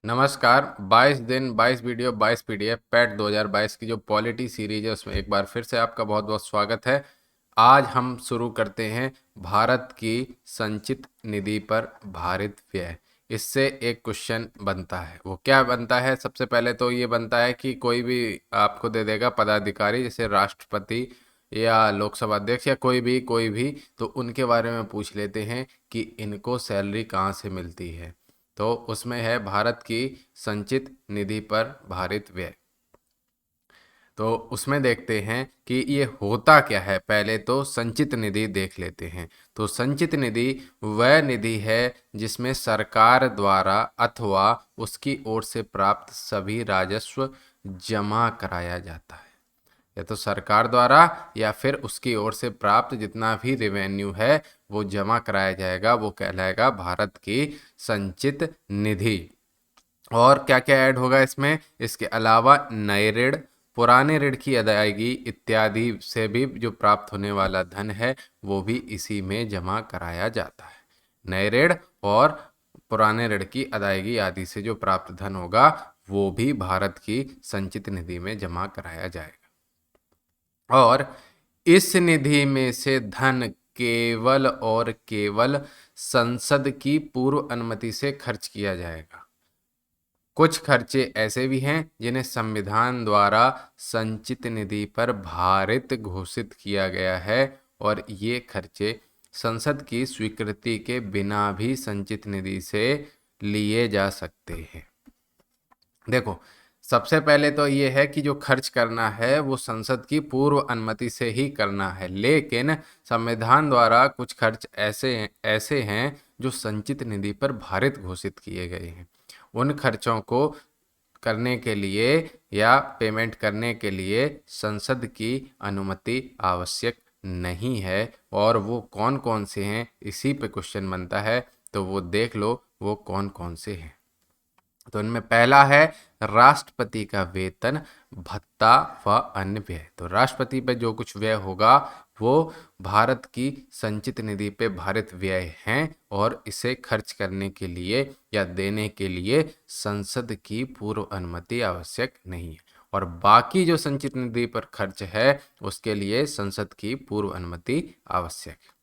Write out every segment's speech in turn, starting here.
नमस्कार। 22 दिन 22 video 22 PDF PAT 2022 की जो पॉलिटी सीरीज है उसमें एक बार फिर से आपका बहुत बहुत स्वागत है। आज हम शुरू करते हैं भारत की संचित निधि पर भारित व्यय। इससे एक क्वेश्चन बनता है, वो क्या बनता है? सबसे पहले तो ये बनता है कि कोई भी आपको दे देगा पदाधिकारी, जैसे राष्ट्रपति या लोकसभा अध्यक्ष या कोई भी तो उनके बारे में पूछ लेते हैं कि इनको सैलरी कहाँ से मिलती है। तो उसमें है भारत की संचित निधि पर भारित व्यय। तो उसमें देखते हैं कि ये होता क्या है। पहले तो संचित निधि देख लेते हैं। तो संचित निधि वह निधि है जिसमें सरकार द्वारा अथवा उसकी ओर से प्राप्त सभी राजस्व जमा कराया जाता है। या तो सरकार द्वारा या फिर उसकी ओर से प्राप्त जितना भी रेवेन्यू है वो जमा कराया जाएगा, वो कहलाएगा भारत की संचित निधि। और क्या क्या ऐड होगा इसमें? इसके अलावा नए ऋण, पुराने ऋण की अदायगी इत्यादि से भी जो प्राप्त होने वाला धन है वो भी इसी में जमा कराया जाता है। नए ऋण और पुराने ऋण की अदायगी आदि से जो प्राप्त धन होगा वो भी भारत की संचित निधि में जमा कराया जाएगा। और इस निधि में से धन केवल और केवल संसद की पूर्व अनुमति से खर्च किया जाएगा। कुछ खर्चे ऐसे भी हैं जिन्हें संविधान द्वारा संचित निधि पर भारित घोषित किया गया है और ये खर्चे संसद की स्वीकृति के बिना भी संचित निधि से लिए जा सकते हैं। देखो, सबसे पहले तो ये है कि जो खर्च करना है वो संसद की पूर्व अनुमति से ही करना है, लेकिन संविधान द्वारा कुछ खर्च ऐसे ऐसे हैं जो संचित निधि पर भारित घोषित किए गए हैं। उन खर्चों को करने के लिए या पेमेंट करने के लिए संसद की अनुमति आवश्यक नहीं है। और वो कौन कौन से हैं, इसी पे क्वेश्चन बनता है। तो वो देख लो वो कौन कौन से हैं। तो इनमें पहला है राष्ट्रपति का वेतन, भत्ता व अन्य व्यय। तो राष्ट्रपति पे जो कुछ व्यय होगा वो भारत की संचित निधि पे भारित व्यय हैं और इसे खर्च करने के लिए या देने के लिए संसद की पूर्व अनुमति आवश्यक नहीं है। और बाकी जो संचित निधि पर खर्च है उसके लिए संसद की पूर्व अनुमति आवश्यक है।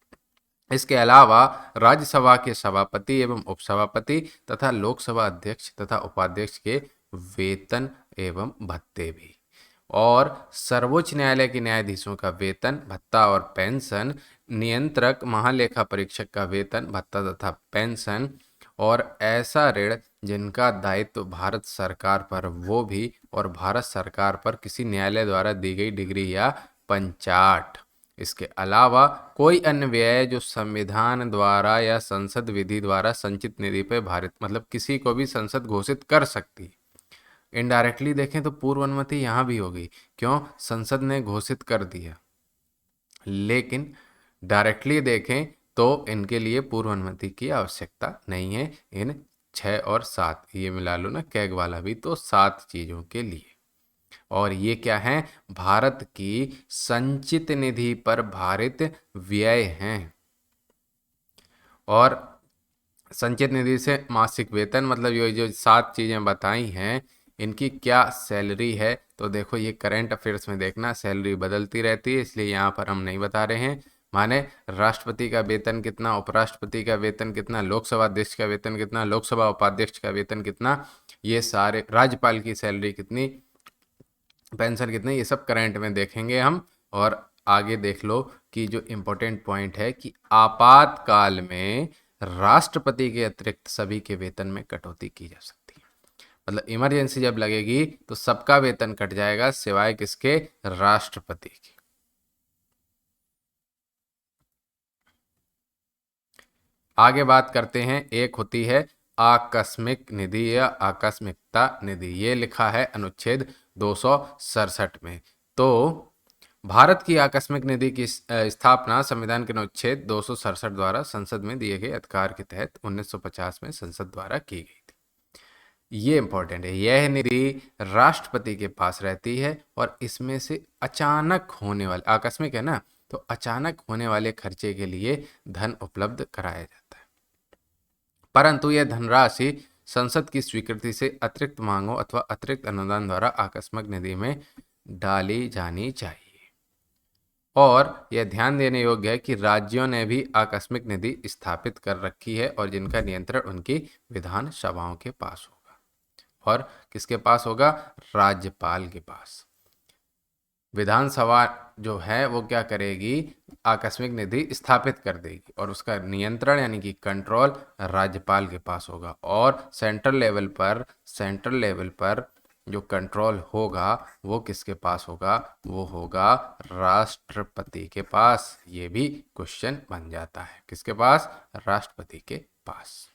इसके अलावा राज्यसभा के सभापति एवं उपसभापति तथा लोकसभा अध्यक्ष तथा उपाध्यक्ष के वेतन एवं भत्ते भी, और सर्वोच्च न्यायालय के न्यायाधीशों का वेतन, भत्ता और पेंशन, नियंत्रक महालेखा परीक्षक का वेतन, भत्ता तथा पेंशन, और ऐसा ऋण जिनका दायित्व भारत सरकार पर वो भी, और भारत सरकार पर किसी न्यायालय द्वारा दी गई डिग्री या पंचाट। इसके अलावा कोई अन्य व्यय जो संविधान द्वारा या संसद विधि द्वारा संचित निधि पे भारित, मतलब किसी को भी संसद घोषित कर सकती है। इनडायरेक्टली देखें तो पूर्व अनुमति यहाँ भी होगी, क्यों? संसद ने घोषित कर दिया। लेकिन डायरेक्टली देखें तो इनके लिए पूर्व अनुमति की आवश्यकता नहीं है। इन 6 और 7 ये मिला लो ना, कैग वाला भी, तो 7 चीज़ों के लिए। और ये क्या है? भारत की संचित निधि पर भारित व्यय हैं। और संचित निधि से मासिक वेतन, मतलब ये जो 7 चीज़ें बताई हैं इनकी क्या सैलरी है? तो देखो, ये करंट अफेयर्स में देखना, सैलरी बदलती रहती है इसलिए यहाँ पर हम नहीं बता रहे हैं। माने राष्ट्रपति का वेतन कितना, उपराष्ट्रपति का वेतन कितना, लोकसभा अध्यक्ष का वेतन कितना, लोकसभा उपाध्यक्ष का वेतन कितना, ये सारे, राज्यपाल की सैलरी कितनी, पेंशन कितने, ये सब करंट में देखेंगे हम। और आगे देख लो कि जो इम्पोर्टेंट पॉइंट है कि आपातकाल में राष्ट्रपति के अतिरिक्त सभी के वेतन में कटौती की जा सकती है। मतलब इमरजेंसी जब लगेगी तो सबका वेतन कट जाएगा सिवाय किसके? राष्ट्रपति के। आगे बात करते हैं, एक होती है आकस्मिक निधि या आकस्मिकता निधि। ये लिखा है अनुच्छेद 267 में। तो भारत की आकस्मिक निधि की स्थापना संविधान के अनुच्छेद 267 द्वारा संसद में दिए गए अधिकार के तहत 1950 में संसद द्वारा की गई थी। ये इंपॉर्टेंट है। यह निधि राष्ट्रपति के पास रहती है और इसमें से अचानक होने वाले, आकस्मिक है ना, तो अचानक होने वाले खर्चे के लिए धन उपलब्ध कराया जाता है। परंतु यह धनराशि संसद की स्वीकृति से अतिरिक्त मांगों अथवा अतिरिक्त अनुदान द्वारा आकस्मिक निधि में डाली जानी चाहिए। और यह ध्यान देने योग्य है कि राज्यों ने भी आकस्मिक निधि स्थापित कर रखी है और जिनका नियंत्रण उनकी विधानसभाओं के पास होगा। और किसके पास होगा? राज्यपाल के पास। विधानसभा जो है वो क्या करेगी? आकस्मिक निधि स्थापित कर देगी और उसका नियंत्रण यानी कि कंट्रोल राज्यपाल के पास होगा। और सेंट्रल लेवल पर जो कंट्रोल होगा वो किसके पास होगा? वो होगा राष्ट्रपति के पास। ये भी क्वेश्चन बन जाता है। किसके पास? राष्ट्रपति के पास।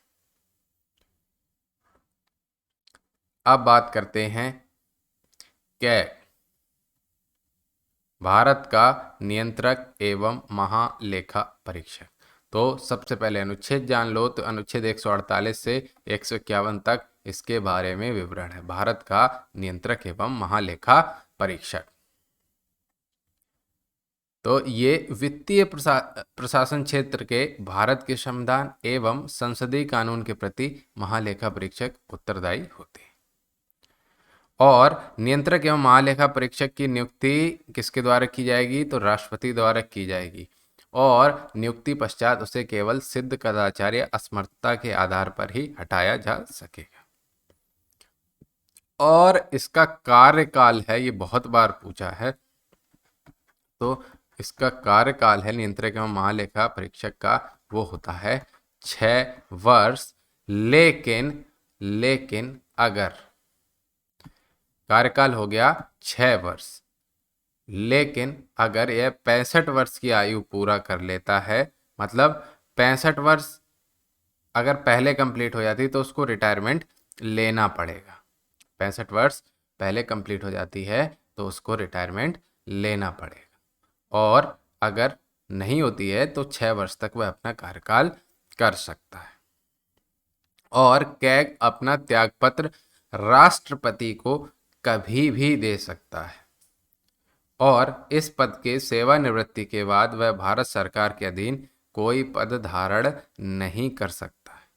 अब बात करते हैं कैग, भारत का नियंत्रक एवं महालेखा परीक्षक। तो सबसे पहले अनुच्छेद जान लो। तो अनुच्छेद 148 से 151 तक इसके बारे में विवरण है। भारत का नियंत्रक एवं महालेखा परीक्षक, तो ये वित्तीय प्रशासन क्षेत्र के भारत के संविधान एवं संसदीय कानून के प्रति महालेखा परीक्षक उत्तरदायी होते हैं। और नियंत्रक एवं महालेखा परीक्षक की नियुक्ति किसके द्वारा की जाएगी? तो राष्ट्रपति द्वारा की जाएगी। और नियुक्ति पश्चात उसे केवल सिद्ध कदाचार या असमर्थता के आधार पर ही हटाया जा सकेगा। और इसका कार्यकाल है, ये बहुत बार पूछा है, तो इसका कार्यकाल है नियंत्रक एवं महालेखा परीक्षक का, वो होता है 6 वर्ष। लेकिन अगर कार्यकाल हो गया 6 वर्ष, लेकिन अगर यह 65 वर्ष की आयु पूरा कर लेता है, मतलब 65 वर्ष अगर पहले कंप्लीट हो जाती तो उसको रिटायरमेंट लेना पड़ेगा। 65 वर्ष पहले कंप्लीट हो जाती है तो उसको रिटायरमेंट लेना पड़ेगा। और अगर नहीं होती है तो 6 वर्ष तक वह अपना कार्यकाल कर सकता है। और कैग अपना त्यागपत्र राष्ट्रपति को कभी भी दे सकता है। और इस पद के सेवानिवृत्ति के बाद वह भारत सरकार के अधीन कोई पद धारण नहीं कर सकता है।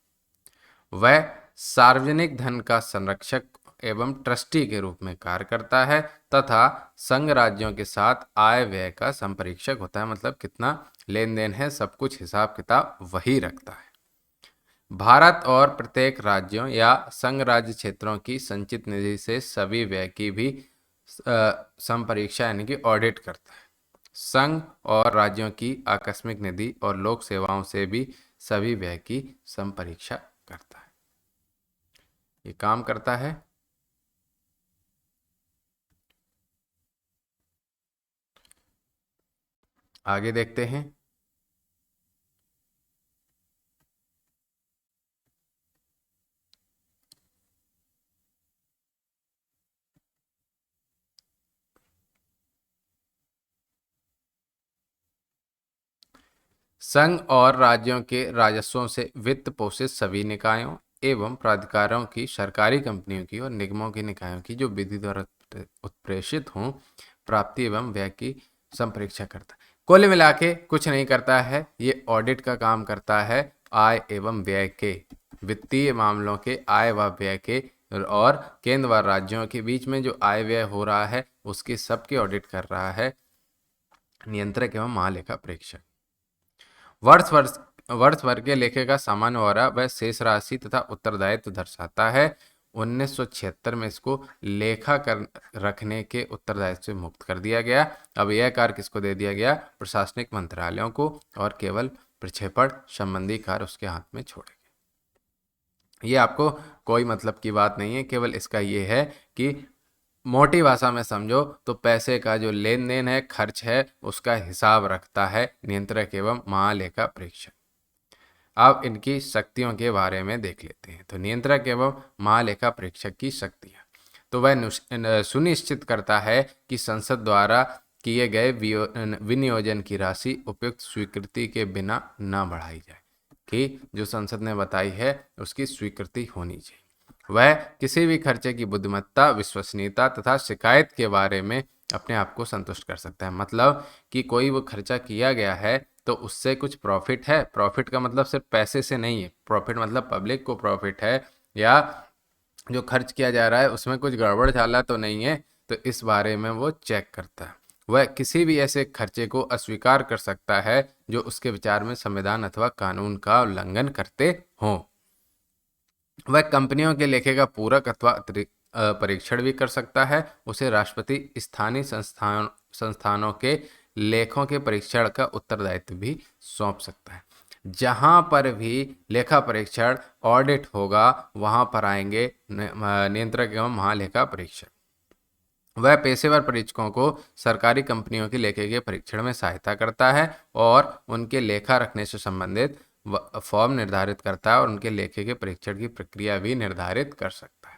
वह सार्वजनिक धन का संरक्षक एवं ट्रस्टी के रूप में कार्य करता है तथा संघ राज्यों के साथ आय व्यय का संपरीक्षक होता है। मतलब कितना लेन देन है, सब कुछ हिसाब किताब वही रखता है। भारत और प्रत्येक राज्यों या संघ राज्य क्षेत्रों की संचित निधि से सभी व्यय की भी संपरीक्षा यानी कि ऑडिट करता है। संघ और राज्यों की आकस्मिक निधि और लोक सेवाओं से भी सभी व्यय की संपरीक्षा करता है। ये काम करता है। आगे देखते हैं। संघ और राज्यों के राजस्वों से वित्त पोषित सभी निकायों एवं प्राधिकारों की, सरकारी कंपनियों की और निगमों की निकायों की जो विधि द्वारा उत्प्रेषित हों प्राप्ति एवं व्यय की संपरीक्षा करता है। कुल मिला के कुछ नहीं करता है, ये ऑडिट का काम करता है आय एवं व्यय के, वित्तीय मामलों के आय व व्यय के, और केंद्र व राज्यों के बीच में जो आय व्यय हो रहा है उसके सबके ऑडिट कर रहा है नियंत्रक एवं महालेखा परीक्षक। वर्ष भर के लेखे का सामान्य ब्यौरा वह शेष राशि तथा उत्तरदायित्व दर्शाता है। 1976 में इसको लेखा कर रखने के उत्तरदायित्व से मुक्त कर दिया गया। अब यह कार्य किसको दे दिया गया? प्रशासनिक मंत्रालयों को, और केवल प्रक्षेपण संबंधी कार्य उसके हाथ में छोड़े गए। ये आपको कोई मतलब की बात नहीं है, केवल इसका ये है कि मोटी भाषा में समझो तो पैसे का जो लेन देन है, खर्च है, उसका हिसाब रखता है नियंत्रक एवं महालेखा परीक्षक। अब इनकी शक्तियों के बारे में देख लेते हैं। तो नियंत्रक एवं महालेखा परीक्षक की शक्तियां, तो वह सुनिश्चित करता है कि संसद द्वारा किए गए विनियोजन की राशि उपयुक्त स्वीकृति के बिना न बढ़ाई जाए, कि जो संसद ने बताई है उसकी स्वीकृति होनी चाहिए। वह किसी भी खर्चे की बुद्धिमत्ता, विश्वसनीयता तथा शिकायत के बारे में अपने आप को संतुष्ट कर सकता है। मतलब कि कोई वो खर्चा किया गया है तो उससे कुछ प्रॉफिट है, प्रॉफिट का मतलब सिर्फ पैसे से नहीं है, प्रॉफिट मतलब पब्लिक को प्रॉफिट है या जो खर्च किया जा रहा है उसमें कुछ गड़बड़ झाला तो नहीं है, तो इस बारे में वो चेक करता है। वह किसी भी ऐसे खर्चे को अस्वीकार कर सकता है जो उसके विचार में संविधान अथवा कानून का उल्लंघन करते हों। वह कंपनियों के लेखे का पूरक अथवा अतिरिक्त परीक्षण भी कर सकता है। उसे राष्ट्रपति स्थानीय संस्थानों के लेखों के परीक्षण का उत्तरदायित्व भी सौंप सकता है। जहां पर भी लेखा परीक्षण ऑडिट होगा वहां पर आएंगे नियंत्रक एवं महालेखा परीक्षक। वह पेशेवर परीक्षकों को सरकारी कंपनियों के लेखे के परीक्षण में सहायता करता है और उनके लेखा रखने से संबंधित फॉर्म निर्धारित करता है और उनके लेखे के परीक्षण की प्रक्रिया भी निर्धारित कर सकता है।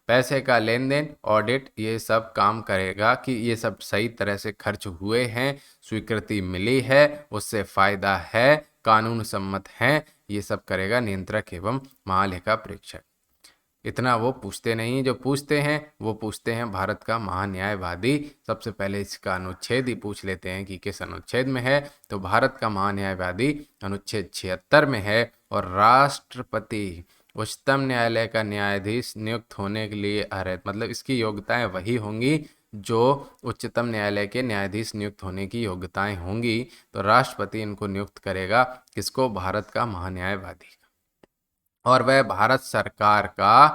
पैसे का लेन देन, ऑडिट, ये सब काम करेगा कि ये सब सही तरह से खर्च हुए हैं, स्वीकृति मिली है, उससे फायदा है, कानून सम्मत है, ये सब करेगा नियंत्रक एवं महालेखा परीक्षक। इतना वो पूछते नहीं, जो पूछते हैं वो पूछते हैं भारत का महान्यायवादी। सबसे पहले इसका अनुच्छेद ही पूछ लेते हैं कि किस अनुच्छेद में है, तो भारत का महान्यायवादी अनुच्छेद 76 में है। और राष्ट्रपति उच्चतम न्यायालय का न्यायाधीश नियुक्त होने के लिए अर्ह, मतलब इसकी योग्यताएं वही होंगी जो उच्चतम न्यायालय के न्यायाधीश नियुक्त होने की योग्यताएं होंगी। तो राष्ट्रपति इनको नियुक्त करेगा, किसको? भारत का महान्यायवादी। और वह भारत सरकार का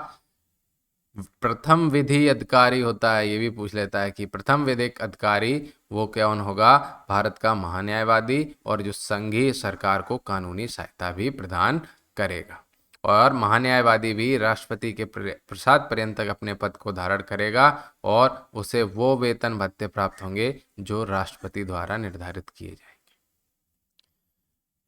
प्रथम विधि अधिकारी होता है। ये भी पूछ लेता है कि प्रथम विधिक अधिकारी वो कौन होगा? भारत का महान्यायवादी, और जो संघीय सरकार को कानूनी सहायता भी प्रदान करेगा। और महान्यायवादी भी राष्ट्रपति के प्रसाद पर्यंत तक अपने पद को धारण करेगा और उसे वो वेतन भत्ते प्राप्त होंगे जो राष्ट्रपति द्वारा निर्धारित किए जाएंगे।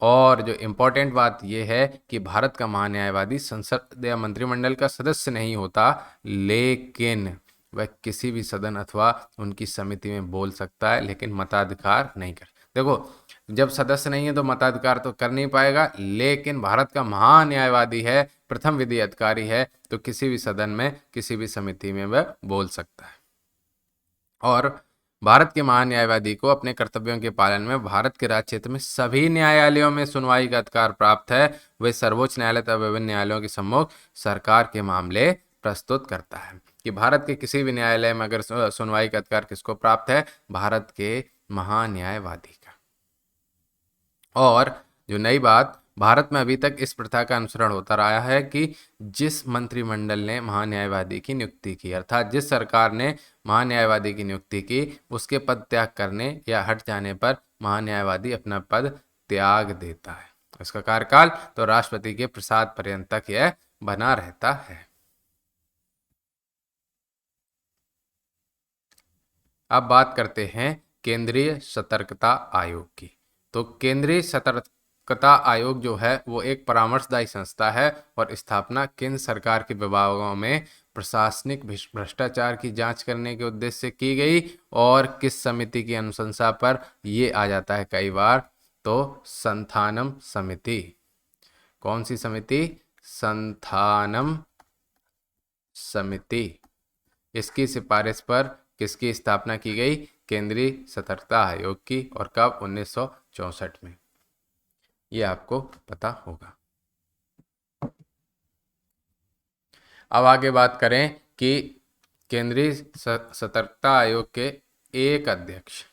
और जो इम्पोर्टेंट बात यह है कि भारत का महान्यायवादी संसद या मंत्रिमंडल का सदस्य नहीं होता, लेकिन वह किसी भी सदन अथवा उनकी समिति में बोल सकता है, लेकिन मताधिकार नहीं कर। देखो, जब सदस्य नहीं है तो मताधिकार तो कर नहीं पाएगा, लेकिन भारत का महान्यायवादी है, प्रथम विधि अधिकारी है, तो किसी भी सदन में, किसी भी समिति में वह बोल सकता है। और भारत के महान्यायवादी को अपने कर्तव्यों के पालन में भारत के राज्य क्षेत्र में सभी न्यायालयों में सुनवाई का अधिकार प्राप्त है। वे सर्वोच्च न्यायालय तथा विभिन्न न्यायालयों के सम्मुख सरकार के मामले प्रस्तुत करता है। कि भारत के किसी भी न्यायालय में अगर सुनवाई का अधिकार किसको प्राप्त है? भारत के महान्यायवादी का। और जो नई बात, भारत में अभी तक इस प्रथा का अनुसरण होता रहा है कि जिस मंत्रिमंडल ने महान्यायवादी की नियुक्ति की, अर्थात जिस सरकार ने महान्यायवादी की नियुक्ति की, उसके पद त्याग करने या हट जाने पर महान्यायवादी अपना पद त्याग देता है। इसका कार्यकाल तो राष्ट्रपति के प्रसाद पर्यंत तक यह बना रहता है। अब बात करते हैं केंद्रीय सतर्कता आयोग की। तो केंद्रीय सतर्कता आयोग जो है वो एक परामर्शदायी संस्था है और स्थापना केंद्र सरकार के विभागों में प्रशासनिक भ्रष्टाचार की जांच करने के उद्देश्य से की गई। और किस समिति की अनुशंसा पर ये आ जाता है कई बार? तो संथानम समिति। कौन सी समिति? संथानम समिति। इसकी सिफारिश पर किसकी स्थापना की गई? केंद्रीय सतर्कता आयोग की। और कब? 1964 में। ये आपको पता होगा। अब आगे बात करें कि केंद्रीय सतर्कता आयोग के एक अध्यक्ष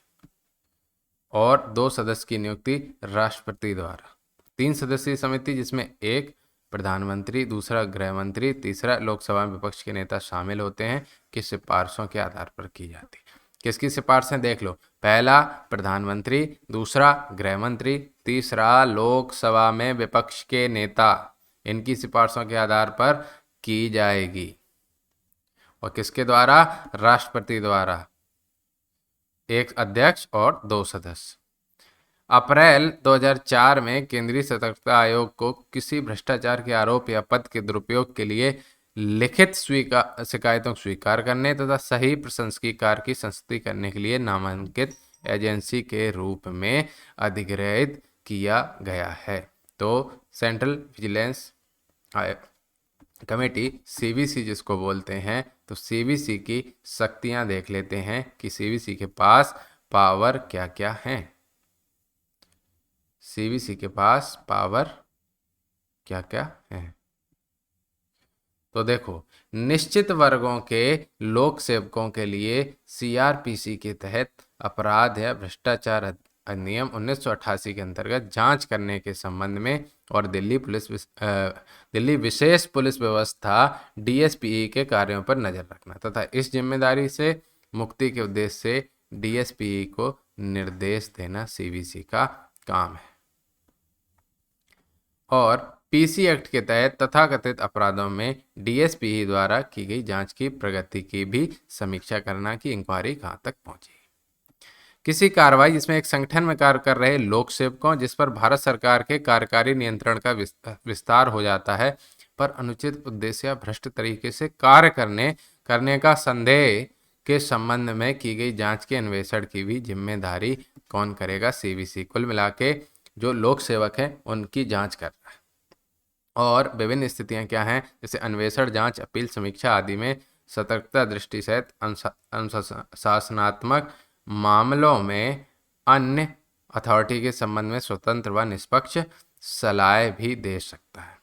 और 2 सदस्य की नियुक्ति राष्ट्रपति द्वारा। 3 सदस्यीय समिति जिसमें एक प्रधानमंत्री, दूसरा गृह मंत्री, तीसरा लोकसभा में विपक्ष के नेता शामिल होते हैं, की सिफारिशों के आधार पर की जाती है। किसकी सिफारिशें देख लो? पहला प्रधानमंत्री, दूसरा गृह मंत्री, तीसरा लोकसभा में विपक्ष के नेता। इनकी सिफारिशों के आधार पर की जाएगी। और किसके द्वारा? राष्ट्रपति द्वारा। एक अध्यक्ष और 2 सदस्य। अप्रैल 2004 में केंद्रीय सतर्कता आयोग को किसी भ्रष्टाचार के आरोप या पद के दुरुपयोग के लिए लिखित शिकायतों को स्वीकार करने तथा सही प्रशंसकीकार की संस्तुति करने के लिए नामांकित एजेंसी के रूप में अधिग्रहित किया गया है। तो सेंट्रल विजिलेंस कमेटी, सीवीसी जिसको बोलते हैं, तो सीवीसी की शक्तियां देख लेते हैं कि सीवीसी के पास पावर क्या क्या हैं। सीवीसी के पास पावर क्या क्या है? तो देखो, निश्चित वर्गों के लोक सेवकों के लिए सीआरपीसी के तहत अपराध या भ्रष्टाचार अधिनियम 1988 के अंतर्गत जांच करने के संबंध में और दिल्ली विशेष पुलिस व्यवस्था डीएसपीई के कार्यों पर नजर रखना तथा इस जिम्मेदारी से मुक्ति के उद्देश्य से डीएसपीई को निर्देश देना सीवीसी का काम है। और पीसी एक्ट के तहत तथाकथित अपराधों में डीएसपीई द्वारा की गई जांच की प्रगति की भी समीक्षा करना कि इंक्वायरी कहां तक पहुंची। किसी कार्रवाई जिसमें एक संगठन में कार्य कर रहे लोक सेवकों जिस पर भारत सरकार के कार्यकारी नियंत्रण का विस्तार हो जाता है पर अनुचित उद्देश्य या भ्रष्ट तरीके से कार्य करने का संदेह के संबंध में की गई जांच के अन्वेषण की भी जिम्मेदारी कौन करेगा? सीवीसी। कुल मिला के जो लोक सेवक हैं उनकी जांच कर रहा है। और विभिन्न स्थितियां क्या हैं, जैसे अन्वेषण, जांच, अपील, समीक्षा आदि में सतर्कता दृष्टि सहित अनुशासनात्मक मामलों में अन्य अथॉरिटी के संबंध में स्वतंत्र व निष्पक्ष सलाह भी दे सकता है।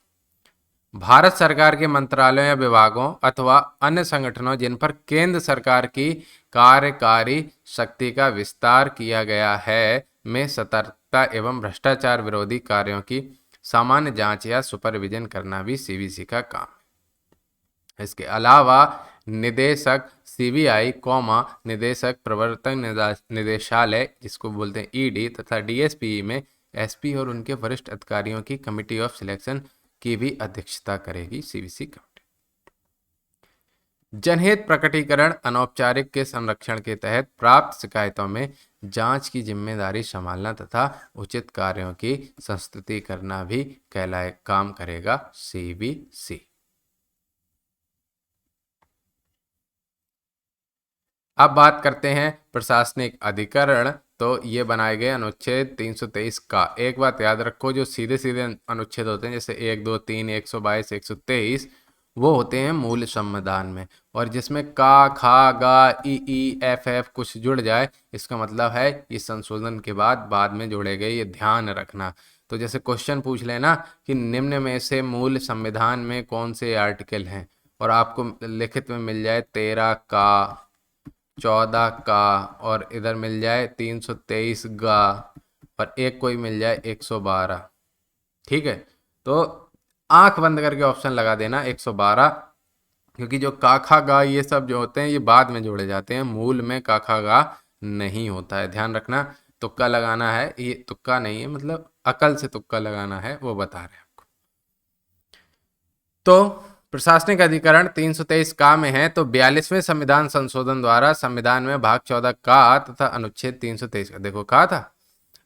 भारत सरकार के मंत्रालयों या विभागों अथवा अन्य संगठनों जिन पर केंद्र सरकार की कार्यकारी शक्ति का विस्तार किया गया है में सतर्कता एवं भ्रष्टाचार विरोधी कार्यों की सामान्य जांच या सुपरविजन करना भी सीवीसी का काम है। इसके अलावा निदेशक सीबीआई, निदेशक प्रवर्तन निदेशालय जिसको बोलते हैं ईडी तथा डीएसपी में एसपी और उनके वरिष्ठ अधिकारियों की कमिटी ऑफ सिलेक्शन की भी अध्यक्षता करेगी सीवीसी कमेटी। जनहित प्रकटीकरण अनौपचारिक के संरक्षण के तहत प्राप्त शिकायतों में जांच की जिम्मेदारी संभालना तथा उचित कार्यों की संस्तुति करना भी काम करेगा सीवीसी। अब बात करते हैं प्रशासनिक अधिकरण। तो ये बनाए गए अनुच्छेद 323 का। एक बात याद रखो, जो सीधे सीधे अनुच्छेद होते हैं जैसे 1, 2, 3, 122, 123 वो होते हैं मूल संविधान में, और जिसमें का, खा, गा, ई, एफ एफ कुछ जुड़ जाए इसका मतलब है ये संशोधन के बाद में जोड़े गए, ये ध्यान रखना। तो जैसे क्वेश्चन पूछ लेना कि निम्न में से मूल संविधान में कौन से आर्टिकल हैं, और आपको लिखित में मिल जाए 13 का, 14 का, और इधर मिल जाए 323 का, और एक कोई मिल जाए 112। ठीक है, तो आंख बंद करके ऑप्शन लगा देना 112, क्योंकि जो काखा गा ये सब जो होते हैं ये बाद में जोड़े जाते हैं, मूल में काखा गा नहीं होता है, ध्यान रखना। तुक्का लगाना है, ये तुक्का नहीं है, मतलब अकल से तुक्का लगाना है, वो बता रहे हैं आपको। तो प्रशासनिक अधिकरण 323 का में है, तो 42वें संविधान संशोधन द्वारा संविधान में भाग 14 का तथा अनुच्छेद 323 का, देखो कहा था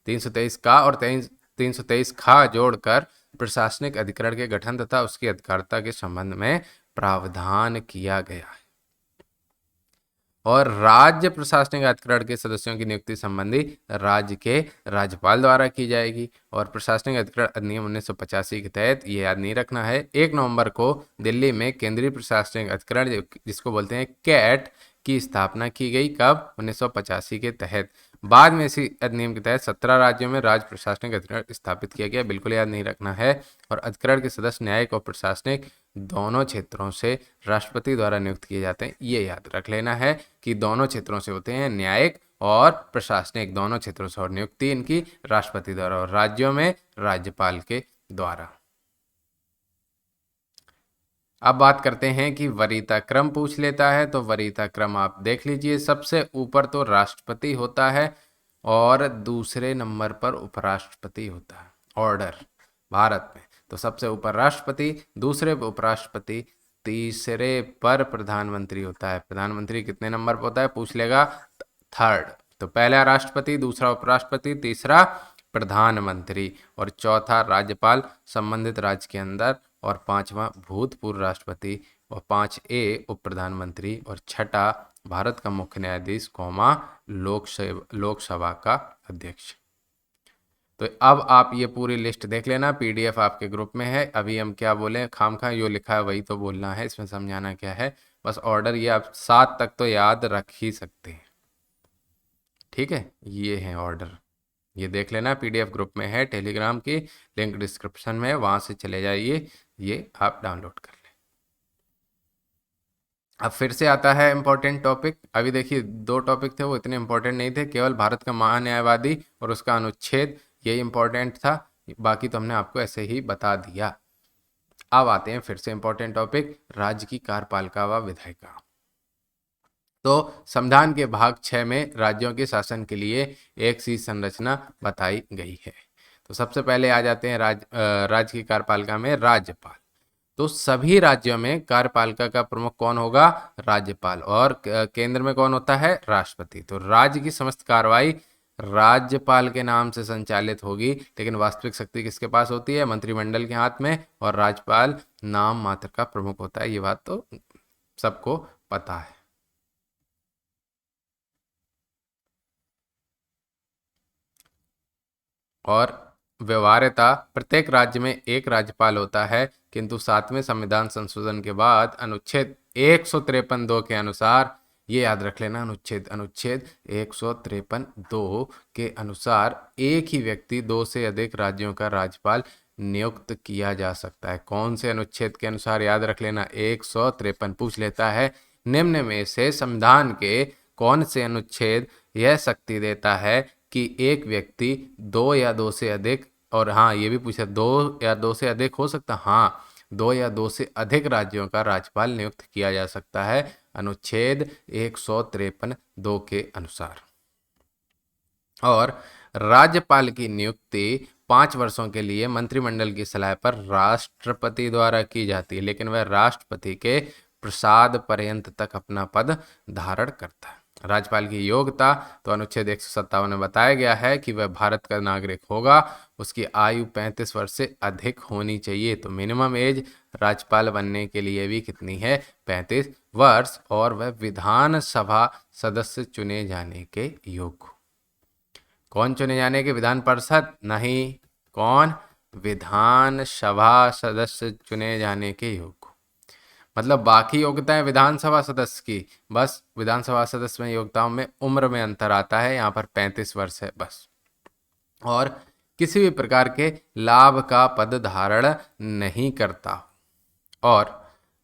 323 का और 323 खा जोड़कर प्रशासनिक अधिकरण के गठन तथा उसकी अधिकारिता के संबंध में प्रावधान किया गया है। और राज्य प्रशासनिक अधिकरण के सदस्यों की नियुक्ति संबंधी राज्य के राज्यपाल द्वारा की जाएगी। और प्रशासनिक अधिकरण अधिनियम 1985 के तहत ये याद नहीं रखना है, 1 नवंबर को दिल्ली में केंद्रीय प्रशासनिक अधिकरण जिसको बोलते हैं कैट की स्थापना की गई। कब? 1985 के तहत। बाद में इसी अधिनियम के तहत 17 राज्यों में राज्य प्रशासनिक अधिकरण स्थापित किया गया, बिल्कुल याद नहीं रखना है। और अधिकरण के सदस्य न्यायिक और प्रशासनिक दोनों क्षेत्रों से राष्ट्रपति द्वारा नियुक्त किए जाते हैं। ये याद रख लेना है कि दोनों क्षेत्रों से होते हैं, न्यायिक और प्रशासनिक दोनों क्षेत्रों से, और नियुक्ति इनकी राष्ट्रपति द्वारा और राज्यों में राज्यपाल के द्वारा। अब बात करते हैं कि वरीयता क्रम पूछ लेता है, तो वरीयता क्रम आप देख लीजिए, सबसे ऊपर तो राष्ट्रपति होता है और दूसरे नंबर पर उपराष्ट्रपति होता है ऑर्डर भारत में। तो सबसे ऊपर राष्ट्रपति, दूसरे पर उपराष्ट्रपति, तीसरे पर प्रधानमंत्री होता है। प्रधानमंत्री कितने नंबर पर होता है पूछ लेगा, 3rd। तो पहला राष्ट्रपति, दूसरा उपराष्ट्रपति, तीसरा प्रधानमंत्री, और चौथा राज्यपाल संबंधित राज्य के अंदर, और 5वां भूतपूर्व राष्ट्रपति, और 5A उप प्रधानमंत्री, और 6ठा भारत का मुख्य न्यायाधीश लोकसभा का अध्यक्ष। तो अब आप ये पूरी लिस्ट देख लेना, पीडीएफ आपके ग्रुप में है। अभी हम क्या बोले, खामखा जो लिखा है वही तो बोलना है, इसमें समझाना क्या है, बस ऑर्डर ये आप 7 तक तो याद रख ही सकते हैं। ठीक है, ये है ऑर्डर, ये देख लेना, पीडीएफ ग्रुप में है, टेलीग्राम की लिंक डिस्क्रिप्शन में है, वहाँ से चले जाइए, ये आप डाउनलोड कर लें। अब फिर से आता है इम्पोर्टेंट टॉपिक। अभी देखिए, दो टॉपिक थे वो इतने इम्पोर्टेंट नहीं थे, केवल भारत का महान्यायवादी और उसका अनुच्छेद, यही इम्पोर्टेंट था। बाकी तो हमने आपको ऐसे ही बता दिया। अब आते हैं फिर से इम्पोर्टेंट टॉपिक, राज्य की कार्यपालिका व विधायिका। तो संविधान के भाग 6 में राज्यों के शासन के लिए एक सी संरचना बताई गई है। तो सबसे पहले आ जाते हैं राज्य की कार्यपालिका में राज्यपाल। तो सभी राज्यों में कार्यपालिका का प्रमुख कौन होगा? राज्यपाल। और केंद्र में कौन होता है? राष्ट्रपति। तो राज्य की समस्त कार्रवाई राज्यपाल के नाम से संचालित होगी, लेकिन वास्तविक शक्ति किसके पास होती है? मंत्रिमंडल के हाथ में। और राज्यपाल नाम मात्र का प्रमुख होता है, ये बात तो सबको पता है। और व्यवहार्यता, प्रत्येक राज्य में एक राज्यपाल होता है, किंतु 7वें संविधान संशोधन के बाद अनुच्छेद 153(2) के अनुसार, ये याद रख लेना, अनुच्छेद 153(2) के अनुसार एक ही व्यक्ति 2 से अधिक राज्यों का राज्यपाल नियुक्त किया जा सकता है। कौन से अनुच्छेद के अनुसार? याद रख लेना, 153 पूछ लेता है। निम्न में से संविधान के कौन से अनुच्छेद यह शक्ति देता है कि एक व्यक्ति 2 या 2 से अधिक, और हाँ ये भी पूछा 2 या 2 से अधिक हो सकता, हाँ 2 या 2 से अधिक राज्यों का राज्यपाल नियुक्त किया जा सकता है, अनुच्छेद 153(2) के अनुसार। और राज्यपाल की नियुक्ति 5 वर्षों के लिए मंत्रिमंडल की सलाह पर राष्ट्रपति द्वारा की जाती है, लेकिन वह राष्ट्रपति के प्रसाद पर्यंत तक अपना पद धारण करता है। राज्यपाल की योग्यता, तो अनुच्छेद 157 में बताया गया है कि वह भारत का नागरिक होगा, उसकी आयु 35 वर्ष से अधिक होनी चाहिए। तो मिनिमम एज राज्यपाल बनने के लिए भी कितनी है? 35 वर्ष। और वह विधानसभा सदस्य चुने जाने के योग्य। कौन चुने जाने के? विधान परिषद नहीं, कौन? विधानसभा सदस्य चुने जाने के योग्य। मतलब बाकी योग्यताएं विधानसभा सदस्य की, बस विधानसभा सदस्य में योग्यताओं में उम्र में अंतर आता है, यहाँ पर 35 वर्ष है बस। और किसी भी प्रकार के लाभ का पद धारण नहीं करता। और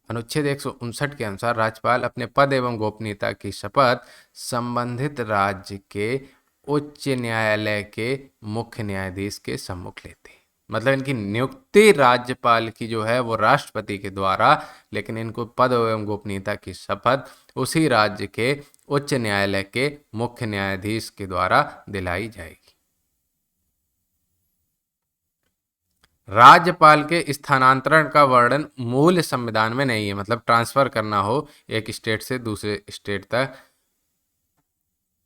अनुच्छेद 159 के अनुसार राज्यपाल अपने पद एवं गोपनीयता की शपथ संबंधित राज्य के उच्च न्यायालय के मुख्य न्यायाधीश के सम्मुख लेते हैं। मतलब इनकी नियुक्ति राज्यपाल की जो है वो राष्ट्रपति के द्वारा, लेकिन इनको पद एवं गोपनीयता की शपथ उसी राज्य के उच्च न्यायालय के मुख्य न्यायाधीश के द्वारा दिलाई जाएगी। राज्यपाल के स्थानांतरण का वर्णन मूल संविधान में नहीं है, मतलब ट्रांसफर करना हो एक स्टेट से दूसरे स्टेट तक,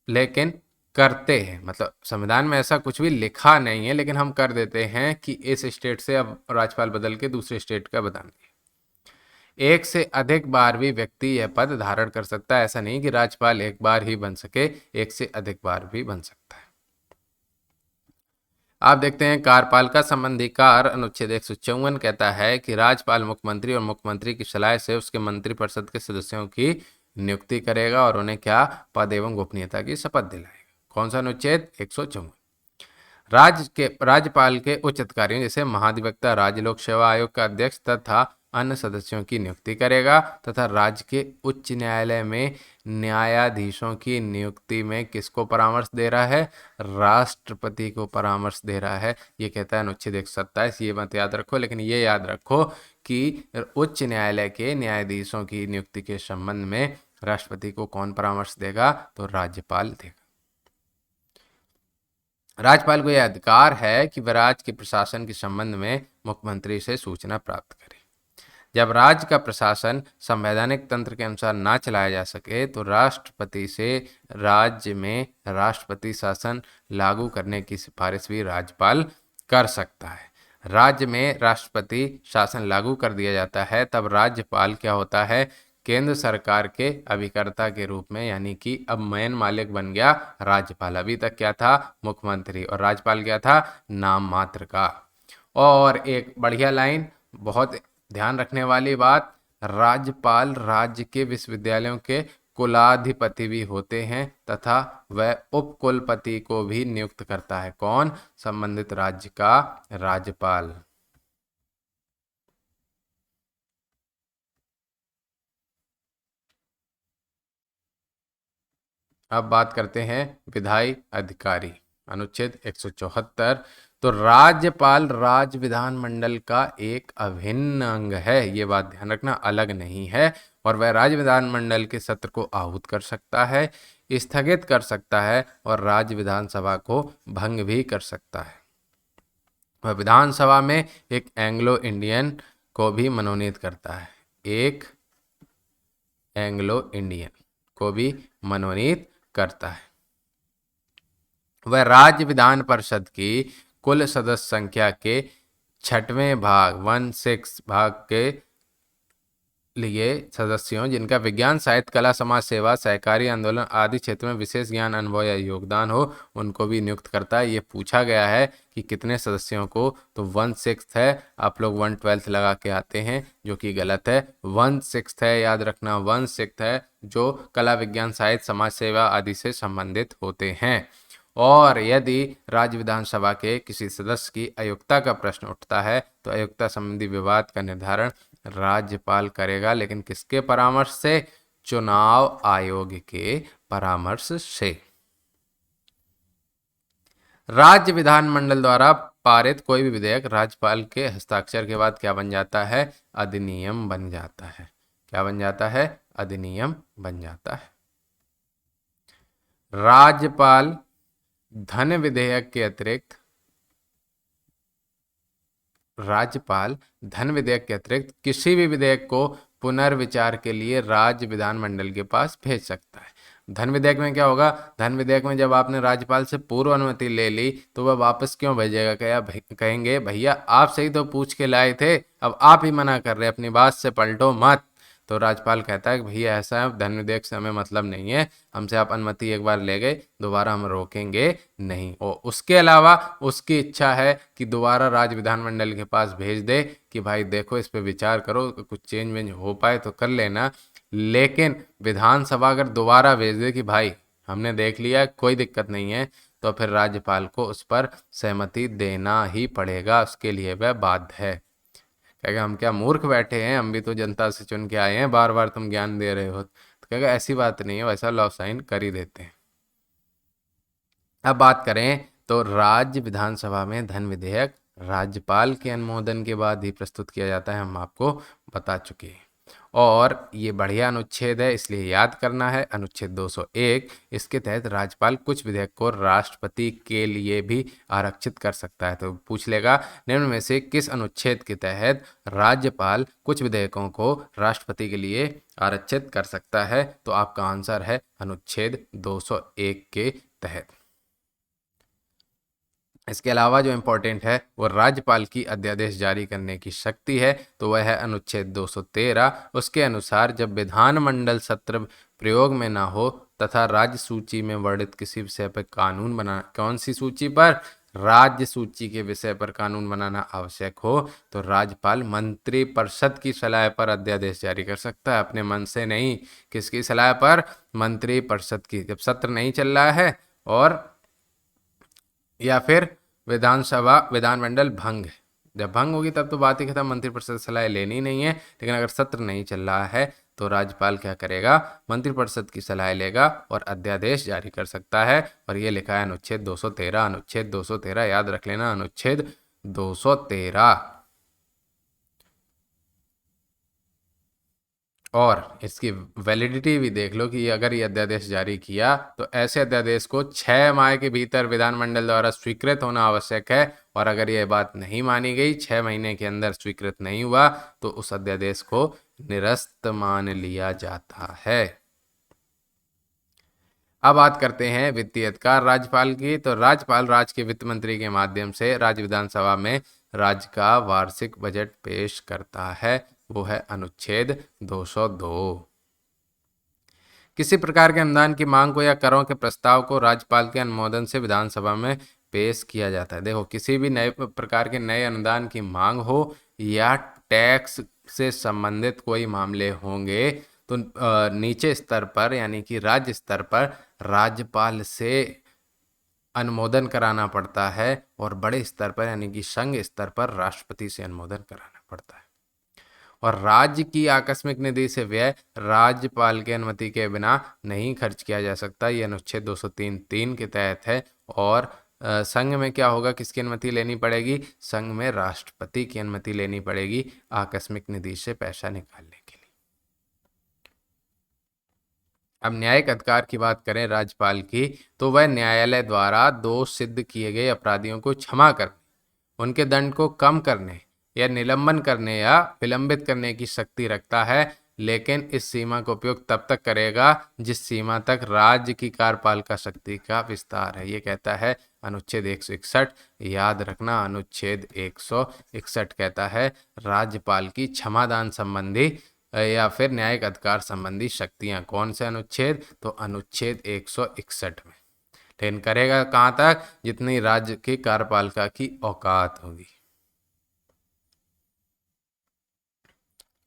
लेकिन करते हैं। मतलब संविधान में ऐसा कुछ भी लिखा नहीं है, लेकिन हम कर देते हैं कि इस स्टेट से अब राज्यपाल बदल के दूसरे स्टेट का बदल दिए। एक से अधिक बार भी व्यक्ति यह पद धारण कर सकता है, ऐसा नहीं कि राज्यपाल एक बार ही बन सके, एक से अधिक बार भी बन सकता है। आप देखते हैं कार्यपालिका संबंधी कार्य, अनुच्छेद 154 कहता है कि राज्यपाल मुख्यमंत्री और मुख्यमंत्री की सलाह से उसके मंत्रिपरिषद के सदस्यों की नियुक्ति करेगा और उन्हें क्या? पद एवं गोपनीयता की शपथ दिलाएगा। कौन सा अनुच्छेद? 154। राज्यपाल के उच्च अधिकारियों जैसे महाधिवक्ता, राज्य लोक सेवा आयोग का अध्यक्ष तथा अन्य सदस्यों की नियुक्ति करेगा, तथा राज्य के उच्च न्यायालय में न्यायाधीशों की नियुक्ति में किसको परामर्श दे रहा है? राष्ट्रपति को परामर्श दे रहा है। ये कहता है अनुच्छेद 127। ये मत याद रखो, लेकिन ये याद रखो कि उच्च न्यायालय के न्यायाधीशों की नियुक्ति के संबंध में राष्ट्रपति को कौन परामर्श देगा? तो राज्यपाल देगा। राज्यपाल को यह अधिकार है कि वह राज्य के प्रशासन के संबंध में मुख्यमंत्री से सूचना प्राप्त करे। जब राज्य का प्रशासन संवैधानिक तंत्र के अनुसार ना चलाया जा सके, तो राष्ट्रपति से राज्य में राष्ट्रपति शासन लागू करने की सिफारिश भी राज्यपाल कर सकता है। राज्य में राष्ट्रपति शासन लागू कर दिया जाता है, तब राज्यपाल क्या होता है? केंद्र सरकार के अभिकर्ता के रूप में, यानी कि अब मेन मालिक बन गया राज्यपाल। अभी तक क्या था? मुख्यमंत्री। और राज्यपाल क्या था? नाम मात्र का। और एक बढ़िया लाइन, बहुत ध्यान रखने वाली बात, राज्यपाल राज्य के विश्वविद्यालयों के कुलाधिपति भी होते हैं, तथा वह उपकुलपति को भी नियुक्त करता है। कौन? संबंधित राज्य का राज्यपाल। अब बात करते हैं विधायी अधिकारी, अनुच्छेद 174। तो राज्यपाल राज्य विधानमंडल का एक अभिन्न अंग है, ये बात ध्यान रखना, अलग नहीं है। और वह राज्य विधानमंडल के सत्र को आहूत कर सकता है, स्थगित कर सकता है और राज्य विधानसभा को भंग भी कर सकता है। वह विधानसभा में एक एंग्लो इंडियन को भी मनोनीत करता है, एक एंग्लो इंडियन को भी मनोनीत करता है। वह राज्य विधान परिषद की कुल सदस्य संख्या के 6वें भाग 1/6 भाग के लिए सदस्यों जिनका विज्ञान, साहित्य, कला, समाज सेवा, सहकारी आंदोलन आदि क्षेत्रों में विशेष ज्ञान, अनुभव या योगदान हो, उनको भी नियुक्त करता है। ये पूछा गया है कि कितने सदस्यों को, तो 1/6 है। आप लोग 1/12 लगा के आते हैं, जो कि गलत है। 1/6 है, याद रखना, 1/6 है, जो कला, विज्ञान, साहित्य, समाज सेवा आदि से संबंधित होते हैं। और यदि राज्य विधानसभा के किसी सदस्य की अयोग्यता का प्रश्न उठता है तो अयोग्यता संबंधी विवाद का निर्धारण राज्यपाल करेगा, लेकिन किसके परामर्श से? चुनाव आयोग के परामर्श से। राज्य विधानमंडल द्वारा पारित कोई भी विधेयक राज्यपाल के हस्ताक्षर के बाद क्या बन जाता है? अधिनियम बन जाता है। क्या बन जाता है? अधिनियम बन जाता है। राज्यपाल धन विधेयक के अतिरिक्त किसी भी विधेयक को पुनर्विचार के लिए राज्य विधानमंडल के पास भेज सकता है। धन विधेयक में क्या होगा? धन विधेयक में जब आपने राज्यपाल से पूर्व अनुमति ले ली तो वह वापस क्यों भेजेगा? कहेंगे भैया आप सही तो पूछ के लाए थे, अब आप ही मना कर रहे, अपनी बात से पलटो मत। तो राज्यपाल कहता है कि भैया ऐसा है, धन विधेयक से हमें मतलब नहीं है, हमसे आप अनुमति एक बार ले गए, दोबारा हम रोकेंगे नहीं। और उसके अलावा उसकी इच्छा है कि दोबारा राज्य विधानमंडल के पास भेज दे कि भाई देखो इस पे विचार करो, कुछ चेंज वेंज हो पाए तो कर लेना। लेकिन विधानसभा अगर दोबारा भेज दे कि भाई हमने देख लिया, कोई दिक्कत नहीं है, तो फिर राज्यपाल को उस पर सहमति देना ही पड़ेगा, उसके लिए वह बाध्य है। कहेगा हम क्या मूर्ख बैठे हैं, हम भी तो जनता से चुन के आए हैं, बार बार तुम ज्ञान दे रहे हो। तो कहेगा ऐसी बात नहीं है, वैसा लॉ साइन कर ही देते हैं। अब बात करें तो राज्य विधानसभा में धन विधेयक राज्यपाल के अनुमोदन के बाद ही प्रस्तुत किया जाता है, हम आपको बता चुके हैं। और ये बढ़िया अनुच्छेद है, इसलिए याद करना है, अनुच्छेद 201। इसके तहत राज्यपाल कुछ विधेयक को राष्ट्रपति के लिए भी आरक्षित कर सकता है। तो पूछ लेगा निम्न में से किस अनुच्छेद के तहत राज्यपाल कुछ विधेयकों को राष्ट्रपति के लिए आरक्षित कर सकता है? तो आपका आंसर है अनुच्छेद 201 के तहत। इसके अलावा जो इम्पोर्टेंट है वो राज्यपाल की अध्यादेश जारी करने की शक्ति है, तो वह है अनुच्छेद 213। उसके अनुसार जब विधानमंडल सत्र प्रयोग में ना हो तथा राज्य सूची में वर्णित किसी विषय पर कानून बनाना, कौन सी सूची पर? राज्य सूची के विषय पर कानून बनाना आवश्यक हो तो राज्यपाल मंत्रिपरिषद की सलाह पर अध्यादेश जारी कर सकता है, अपने मन से नहीं। किसकी सलाह पर? मंत्रिपरिषद की। जब सत्र नहीं चल रहा है और या फिर विधानमंडल भंग है, जब भंग होगी तब तो बात ही खत्म, मंत्रिपरिषद सलाह लेनी नहीं है। लेकिन अगर सत्र नहीं चल रहा है तो राज्यपाल क्या करेगा? मंत्रिपरिषद की सलाह लेगा और अध्यादेश जारी कर सकता है। और ये लिखा है अनुच्छेद 213। अनुच्छेद 213 याद रख लेना, अनुच्छेद 213। और इसकी वैलिडिटी भी देख लो कि अगर ये अध्यादेश जारी किया तो ऐसे अध्यादेश को 6 माह के भीतर विधानमंडल द्वारा स्वीकृत होना आवश्यक है। और अगर ये बात नहीं मानी गई, 6 महीने के अंदर स्वीकृत नहीं हुआ, तो उस अध्यादेश को निरस्त मान लिया जाता है। अब बात करते हैं वित्तीय अधिकार राज्यपाल की। तो राज्यपाल राज्य के वित्त मंत्री के माध्यम से राज्य विधानसभा में राज्य का वार्षिक बजट पेश करता है, वो है अनुच्छेद 202। किसी प्रकार के अनुदान की मांग को या करों के प्रस्ताव को राज्यपाल के अनुमोदन से विधानसभा में पेश किया जाता है। देखो किसी भी नए प्रकार के नए अनुदान की मांग हो या टैक्स से संबंधित कोई मामले होंगे तो नीचे स्तर पर यानी कि राज्य स्तर पर राज्यपाल से अनुमोदन कराना पड़ता है और बड़े स्तर पर यानी कि संघ स्तर पर राष्ट्रपति से अनुमोदन कराना पड़ता है। और राज्य की आकस्मिक निधि से व्यय राज्यपाल की अनुमति के बिना नहीं खर्च किया जा सकता। ये अनुच्छेद 203(3) के तहत है। और संघ में क्या होगा, किसकी अनुमति लेनी पड़ेगी? संघ में राष्ट्रपति की अनुमति लेनी पड़ेगी आकस्मिक निधि से पैसा निकालने के लिए। अब न्यायिक अधिकार की बात करें राज्यपाल की, तो वह न्यायालय द्वारा दोष सिद्ध किए गए अपराधियों को क्षमा करने, उनके दंड को कम करने या निलंबन करने या विलंबित करने की शक्ति रखता है, लेकिन इस सीमा का उपयोग तब तक करेगा जिस सीमा तक राज्य की कार्यपालिका शक्ति का विस्तार है। ये कहता है अनुच्छेद 161। याद रखना, अनुच्छेद 161 कहता है राज्यपाल की क्षमादान संबंधी या फिर न्यायिक अधिकार संबंधी शक्तियां। कौन से अनुच्छेद? तो अनुच्छेद 161 में। लेकिन करेगा कहाँ तक? जितनी राज्य की कार्यपालिका की औकात होगी।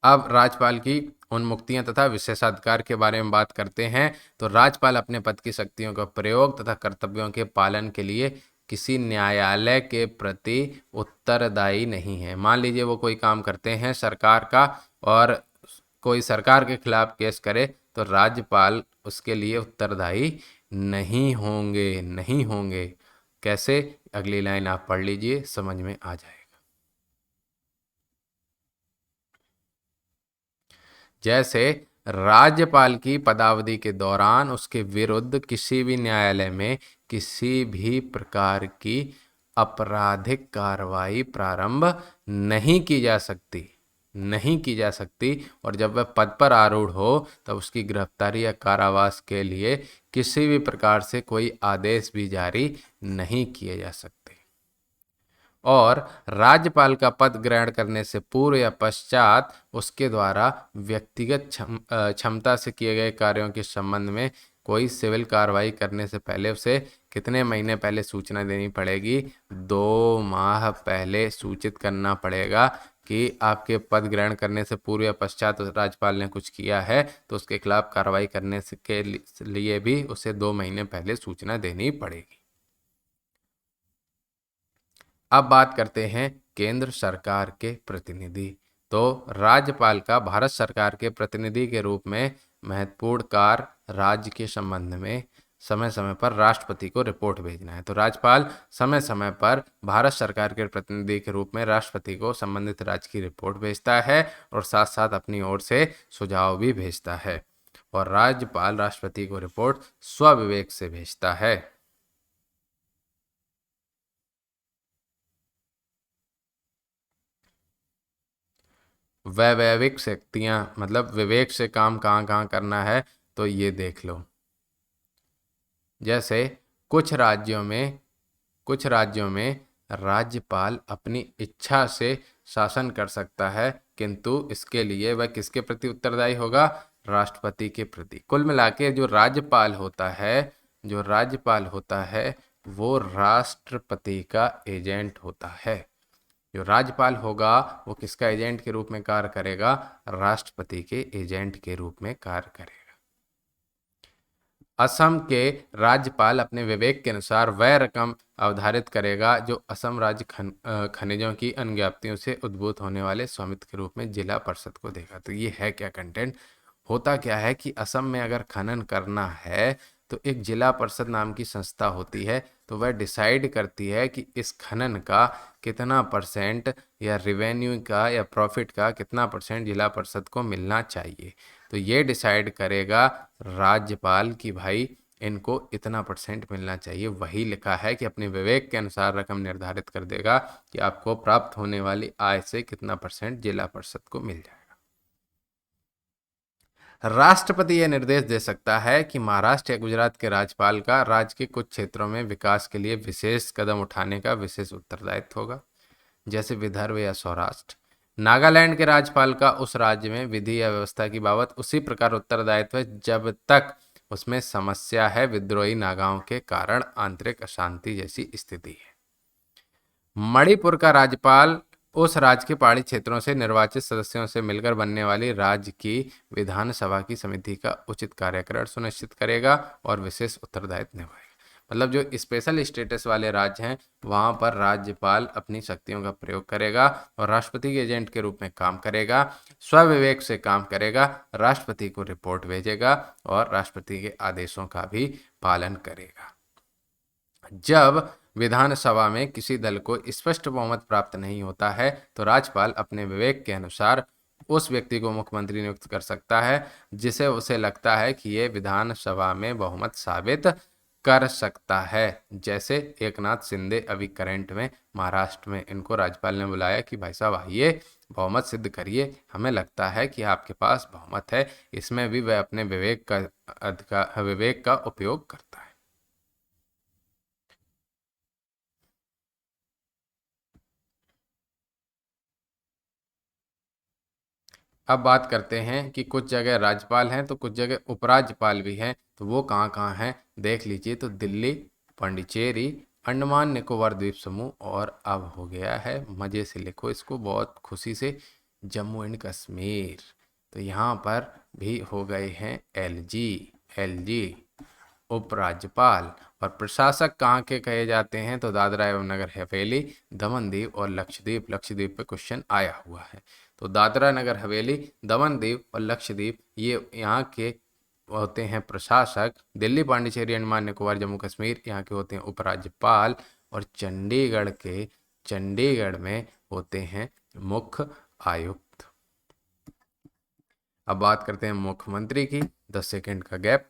अब राज्यपाल की उन्मुक्तियां तथा विशेषाधिकार के बारे में बात करते हैं। तो राज्यपाल अपने पद की शक्तियों का प्रयोग तथा कर्तव्यों के पालन के लिए किसी न्यायालय के प्रति उत्तरदायी नहीं है। मान लीजिए वो कोई काम करते हैं सरकार का और कोई सरकार के खिलाफ केस करे, तो राज्यपाल उसके लिए उत्तरदायी नहीं होंगे, नहीं होंगे। कैसे? अगली लाइन आप पढ़ लीजिए, समझ में आ जाएगा। जैसे राज्यपाल की पदावधि के दौरान उसके विरुद्ध किसी भी न्यायालय में किसी भी प्रकार की आपराधिक कार्रवाई प्रारंभ नहीं की जा सकती, नहीं की जा सकती। और जब वह पद पर आरूढ़ हो तब उसकी गिरफ्तारी या कारावास के लिए किसी भी प्रकार से कोई आदेश भी जारी नहीं किए जा सकते। और राज्यपाल का पद ग्रहण करने से पूर्व या पश्चात उसके द्वारा व्यक्तिगत क्षमता से किए गए कार्यों के संबंध में कोई सिविल कार्रवाई करने से पहले उसे कितने महीने पहले सूचना देनी पड़ेगी? 2 माह पहले सूचित करना पड़ेगा कि आपके पद ग्रहण करने से पूर्व या पश्चात राज्यपाल ने कुछ किया है तो उसके खिलाफ कार्रवाई करने के लिए भी उसे 2 महीने पहले सूचना देनी पड़ेगी। अब बात करते हैं केंद्र सरकार के प्रतिनिधि। तो राज्यपाल का भारत सरकार के प्रतिनिधि के रूप में महत्वपूर्ण कार्य राज्य के संबंध में समय समय पर राष्ट्रपति को रिपोर्ट भेजना है। तो राज्यपाल समय समय पर भारत सरकार के प्रतिनिधि के रूप में राष्ट्रपति को संबंधित राज्य की रिपोर्ट भेजता है और साथ साथ अपनी ओर से सुझाव भी भेजता है। और राज्यपाल राष्ट्रपति को रिपोर्ट स्वविवेक से भेजता है। वैवेविक शक्तियां मतलब विवेक से काम कहाँ कहाँ करना है, तो ये देख लो। जैसे कुछ राज्यों में राज्यपाल अपनी इच्छा से शासन कर सकता है, किंतु इसके लिए वह किसके प्रति उत्तरदायी होगा? राष्ट्रपति के प्रति। कुल मिला के जो राज्यपाल होता है वो राष्ट्रपति का एजेंट होता है। जो राज्यपाल होगा वो किसका एजेंट के रूप में कार्य करेगा? राष्ट्रपति के एजेंट के रूप में कार्य करेगा। असम के राज्यपाल अपने विवेक के अनुसार वह रकम अवधारित करेगा जो असम राज्य खनिजों की अनज्ञाप्तियों से उद्भूत होने वाले स्वामित्व के रूप में जिला परिषद को देगा। तो ये है क्या कंटेंट? होता क्या है कि असम में अगर खनन करना है तो एक जिला परिषद नाम की संस्था होती है, तो वह डिसाइड करती है कि इस खनन का कितना % या रेवेन्यू का या प्रॉफिट का कितना % जिला परिषद को मिलना चाहिए। तो ये डिसाइड करेगा राज्यपाल कि भाई इनको इतना % मिलना चाहिए। वही लिखा है कि अपने विवेक के अनुसार रकम निर्धारित कर देगा कि आपको प्राप्त होने वाली आय से कितना % जिला परिषद को मिल जाएगा। राष्ट्रपति यह निर्देश दे सकता है कि महाराष्ट्र या गुजरात के राज्यपाल का राज्य के कुछ क्षेत्रों में विकास के लिए विशेष कदम उठाने का विशेष उत्तरदायित्व होगा, जैसे विदर्भ या सौराष्ट्र। नागालैंड के राज्यपाल का उस राज्य में विधि या व्यवस्था की बाबत उसी प्रकार उत्तरदायित्व है जब तक उसमें समस्या है, विद्रोही नागाओं के कारण आंतरिक अशांति जैसी स्थिति है। मणिपुर का राज्यपाल उस राज्य के पहाड़ी क्षेत्रों से निर्वाचित सदस्यों से मिलकर बनने वाली राज्य की विधानसभा की समिति का उचित कार्यकरण सुनिश्चित करेगा और विशेष उत्तरदायित्व निभाएगा। मतलब जो स्पेशल स्टेटस वाले राज्य हैं वहाँ पर राज्यपाल अपनी शक्तियों का प्रयोग करेगा और राष्ट्रपति के एजेंट के रूप में काम करेगा, स्वविवेक से काम करेगा, राष्ट्रपति को रिपोर्ट भेजेगा और राष्ट्रपति के आदेशों का भी पालन करेगा। जब विधानसभा में किसी दल को स्पष्ट बहुमत प्राप्त नहीं होता है तो राज्यपाल अपने विवेक के अनुसार उस व्यक्ति को मुख्यमंत्री नियुक्त कर सकता है जिसे उसे लगता है कि ये विधानसभा में बहुमत साबित कर सकता है। जैसे एकनाथ शिंदे अभी करंट में महाराष्ट्र में, इनको राज्यपाल ने बुलाया कि भाई साहब आइए बहुमत सिद्ध करिए, हमें लगता है कि आपके पास बहुमत है। इसमें भी वह अपने विवेक का उपयोग करता है। अब बात करते हैं कि कुछ जगह राज्यपाल हैं तो कुछ जगह उपराज्यपाल भी हैं, तो वो कहाँ कहाँ हैं देख लीजिए। तो दिल्ली, पांडिचेरी, अंडमान निकोबार द्वीप समूह और अब हो गया है, मज़े से लिखो इसको बहुत खुशी से, जम्मू एंड कश्मीर। तो यहाँ पर भी हो गए हैं एलजी, एलजी उपराज्यपाल। और प्रशासक कहाँ के कहे जाते हैं तो दादरा एवं नगर हवेली, दमन दीव और लक्षद्वीप। लक्षद्वीप पे क्वेश्चन आया हुआ है। तो दादरा नगर हवेली, दमन दीव और लक्षद्वीप ये यहाँ के होते हैं प्रशासक। दिल्ली, पांडिचेरी, अंडमान निकोबार, जम्मू कश्मीर यहाँ के होते हैं उपराज्यपाल। और चंडीगढ़ में होते हैं मुख्य आयुक्त। अब बात करते हैं मुख्यमंत्री की। 10 सेकंड का गैप।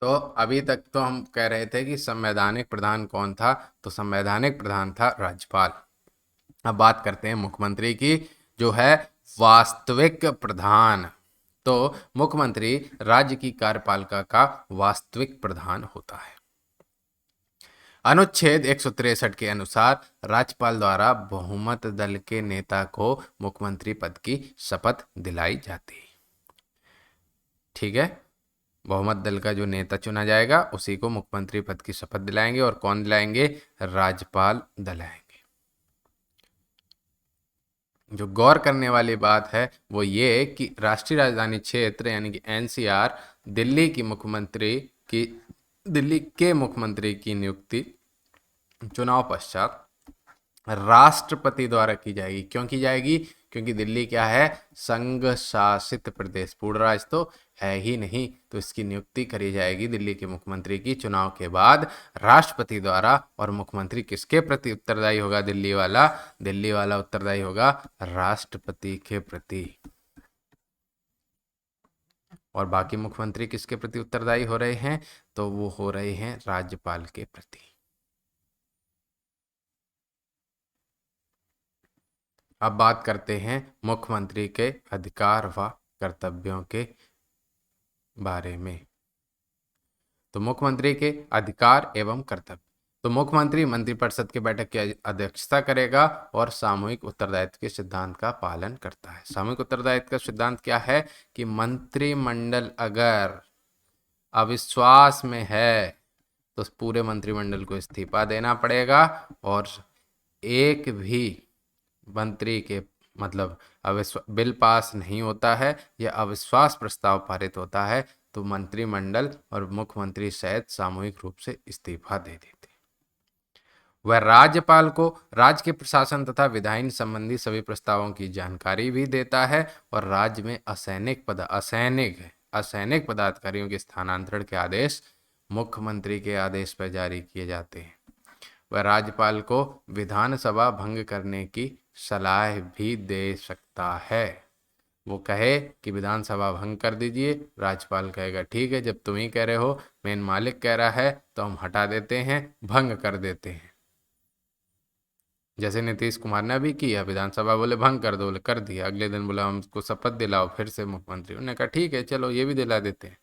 तो अभी तक तो हम कह रहे थे कि संवैधानिक प्रधान कौन था, तो संवैधानिक प्रधान था राज्यपाल। अब बात करते हैं मुख्यमंत्री की, जो है वास्तविक प्रधान। तो मुख्यमंत्री राज्य की कार्यपालिका का वास्तविक प्रधान होता है। अनुच्छेद 163 के अनुसार राज्यपाल द्वारा बहुमत दल के नेता को मुख्यमंत्री पद की शपथ दिलाई जाती है। ठीक है, बहुमत दल का जो नेता चुना जाएगा उसी को मुख्यमंत्री पद की शपथ दिलाएंगे। और कौन दिलाएंगे? राज्यपाल दिलाएंगे। जो गौर करने वाली बात है वो ये कि राष्ट्रीय राजधानी क्षेत्र यानी कि एनसीआर दिल्ली के मुख्यमंत्री की नियुक्ति चुनाव पश्चात राष्ट्रपति द्वारा की जाएगी। क्यों की जाएगी? क्योंकि दिल्ली क्या है? संघ शासित प्रदेश, पूर्ण राज्य तो है ही नहीं। तो इसकी नियुक्ति करी जाएगी दिल्ली के मुख्यमंत्री की चुनाव के बाद राष्ट्रपति द्वारा। और मुख्यमंत्री किसके प्रति उत्तरदायी होगा? दिल्ली वाला उत्तरदायी होगा राष्ट्रपति के प्रति। और बाकी मुख्यमंत्री किसके प्रति उत्तरदायी हो रहे हैं? तो वो हो रहे हैं राज्यपाल के प्रति। अब बात करते हैं मुख्यमंत्री के अधिकार व कर्तव्यों के बारे में। तो मुख्यमंत्री के अधिकार एवं कर्तव्य। तो मुख्यमंत्री मंत्रिपरिषद की बैठक की अध्यक्षता करेगा और सामूहिक उत्तरदायित्व के सिद्धांत का पालन करता है। सामूहिक उत्तरदायित्व का सिद्धांत क्या है? कि मंत्रिमंडल अगर अविश्वास में है तो पूरे मंत्रिमंडल को इस्तीफा देना पड़ेगा। और एक भी मंत्री के मतलब बिल पास नहीं होता है या अविश्वास प्रस्ताव पारित होता है तो मंत्रिमंडल और मुख्यमंत्री सहित सामूहिक रूप से इस्तीफा दे देते। वह राज्यपाल को राज्य के प्रशासन तथा विधायन संबंधी सभी प्रस्तावों की जानकारी भी देता है। और राज्य में असैनिक पदाधिकारियों के स्थानांतरण के आदेश मुख्यमंत्री के आदेश पर जारी किए जाते हैं। वह राज्यपाल को विधानसभा भंग करने की सलाह भी दे सकता है। वो कहे कि विधानसभा भंग कर दीजिए, राज्यपाल कहेगा ठीक है, जब तुम ही कह रहे हो, मेन मालिक कह रहा है तो हम हटा देते हैं, भंग कर देते हैं। जैसे नीतीश कुमार ने अभी किया, विधानसभा बोले भंग कर दो, बोले कर दिया। अगले दिन बोला हमको शपथ दिलाओ फिर से मुख्यमंत्री, उन्होंने कहा ठीक है चलो ये भी दिला देते हैं।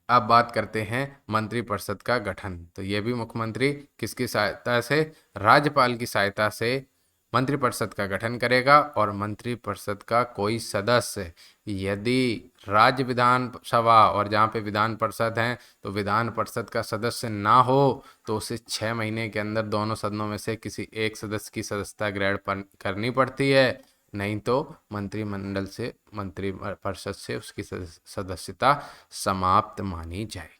अब बात करते हैं मंत्रिपरिषद का गठन। तो ये भी मुख्यमंत्री किसकी सहायता से, राज्यपाल की सहायता से मंत्रिपरिषद का गठन करेगा। और मंत्रिपरिषद का कोई सदस्य यदि राज्य विधानसभा और जहाँ पे विधान परिषद हैं तो विधान परिषद का सदस्य ना हो तो उसे 6 महीने के अंदर दोनों सदनों में से किसी एक सदस्य की सदस्यता ग्रहण करनी पड़ती है, नहीं तो मंत्रिमंडल से मंत्रिपरिषद से उसकी सदस्यता समाप्त मानी जाएगी।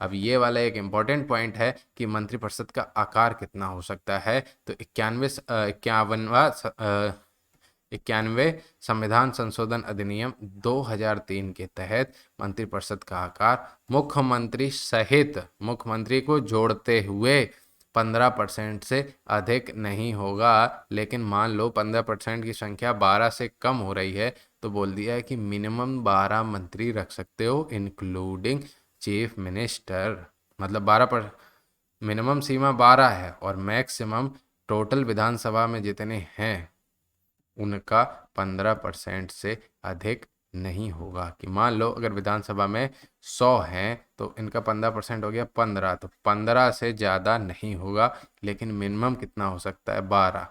अब ये वाला एक इम्पॉर्टेंट पॉइंट है कि मंत्रिपरिषद का आकार कितना हो सकता है। तो 91 संविधान संशोधन अधिनियम 2003 के तहत मंत्रिपरिषद का आकार मुख्यमंत्री सहित मुख्यमंत्री को जोड़ते हुए 15% से अधिक नहीं होगा। लेकिन मान लो 15% की संख्या 12 से कम हो रही है तो बोल दिया है कि मिनिमम 12 मंत्री रख सकते हो इंक्लूडिंग चीफ मिनिस्टर। मतलब 12 मिनिमम सीमा 12 है और मैक्सिमम टोटल विधानसभा में जितने हैं उनका 15% से अधिक नहीं होगा। कि मान लो अगर विधानसभा में 100 हैं तो इनका 15% हो गया 15, तो 15 से ज़्यादा नहीं होगा। लेकिन मिनिमम कितना हो सकता है, 12।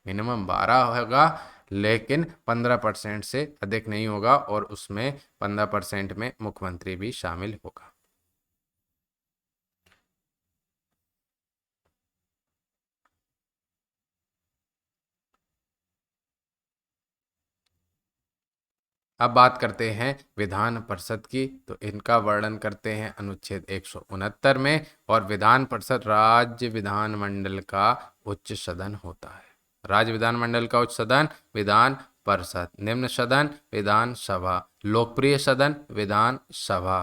मिनिमम 12 होगा लेकिन 15% से अधिक नहीं होगा और उसमें 15% में मुख्यमंत्री भी शामिल होगा। अब बात करते हैं विधान परिषद की। तो इनका वर्णन करते हैं अनुच्छेद 169 में। और विधान परिषद राज्य विधानमंडल का उच्च सदन होता है। राज्य विधानमंडल का उच्च सदन विधान परिषद, निम्न सदन विधानसभा, लोकप्रिय सदन विधानसभा।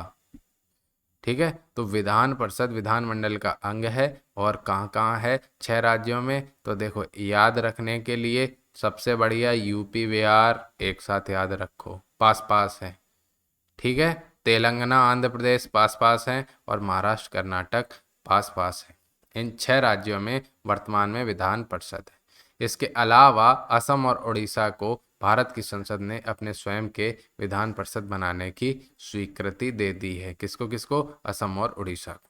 ठीक है, तो विधान परिषद विधानमंडल का अंग है और कहाँ कहाँ है, 6 राज्यों में। तो देखो याद रखने के लिए सबसे बढ़िया यूपी बिहार एक साथ याद रखो, पास पास है। ठीक है, तेलंगाना आंध्र प्रदेश पास पास हैं और महाराष्ट्र कर्नाटक पास पास है। इन 6 राज्यों में वर्तमान में विधान परिषद है। इसके अलावा असम और उड़ीसा को भारत की संसद ने अपने स्वयं के विधान परिषद बनाने की स्वीकृति दे दी है। किसको किसको, असम और उड़ीसा को।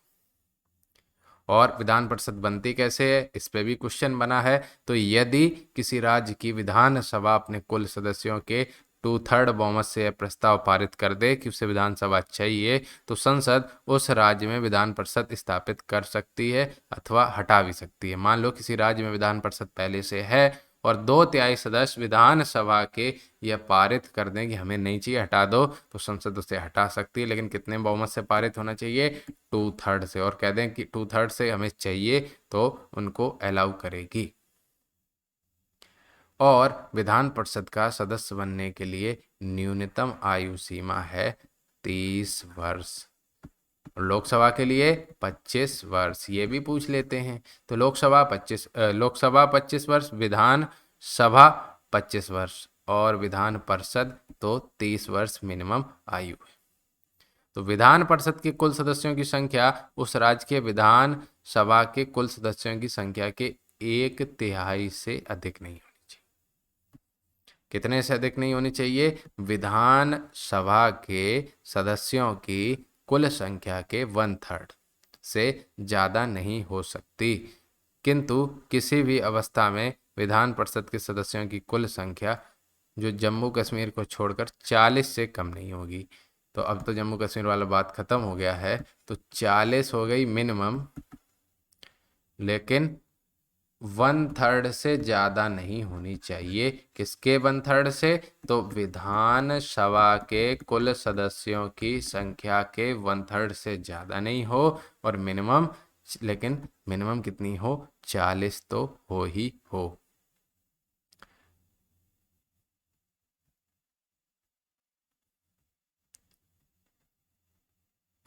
और विधान परिषद बनती कैसे है, इस पे भी क्वेश्चन बना है। तो यदि किसी राज्य की विधानसभा अपने कुल सदस्यों के 2/3 बहुमत से यह प्रस्ताव पारित कर दे कि उसे विधानसभा चाहिए तो संसद उस राज्य में विधान परिषद स्थापित कर सकती है अथवा हटा भी सकती है। मान लो किसी राज्य में विधान परिषद पहले से है और 2/3 सदस्य विधानसभा के यह पारित कर दें कि हमें नहीं चाहिए, हटा दो, तो संसद उसे हटा सकती है। लेकिन कितने बहुमत से पारित होना चाहिए, 2/3 से। और कह दें कि 2/3 से हमें चाहिए तो उनको अलाउ करेगी। और विधान परिषद का सदस्य बनने के लिए न्यूनतम आयु सीमा है 30 वर्ष। लोकसभा के लिए 25 वर्ष, ये भी पूछ लेते हैं। तो लोकसभा 25 वर्ष, विधान सभा 25 वर्ष और विधान परिषद तो 30 वर्ष मिनिमम आयु है। तो विधान परिषद के कुल सदस्यों की संख्या उस राज्य के विधान सभा के कुल सदस्यों की संख्या के 1/3 से अधिक नहीं होनी चाहिए। कितने से अधिक नहीं होनी चाहिए, विधान सभा के सदस्यों की कुल संख्या के 1/3 से ज़्यादा नहीं हो सकती। किंतु किसी भी अवस्था में विधान परिषद के सदस्यों की कुल संख्या जो जम्मू कश्मीर को छोड़कर 40 से कम नहीं होगी। तो अब तो जम्मू कश्मीर वाला बात खत्म हो गया है, तो 40 हो गई मिनिमम, लेकिन 1/3 से ज़्यादा नहीं होनी चाहिए। किसके 1/3 से, तो विधान सभा के कुल सदस्यों की संख्या के 1/3 से ज़्यादा नहीं हो। और लेकिन मिनिमम कितनी हो, 40 तो हो ही हो।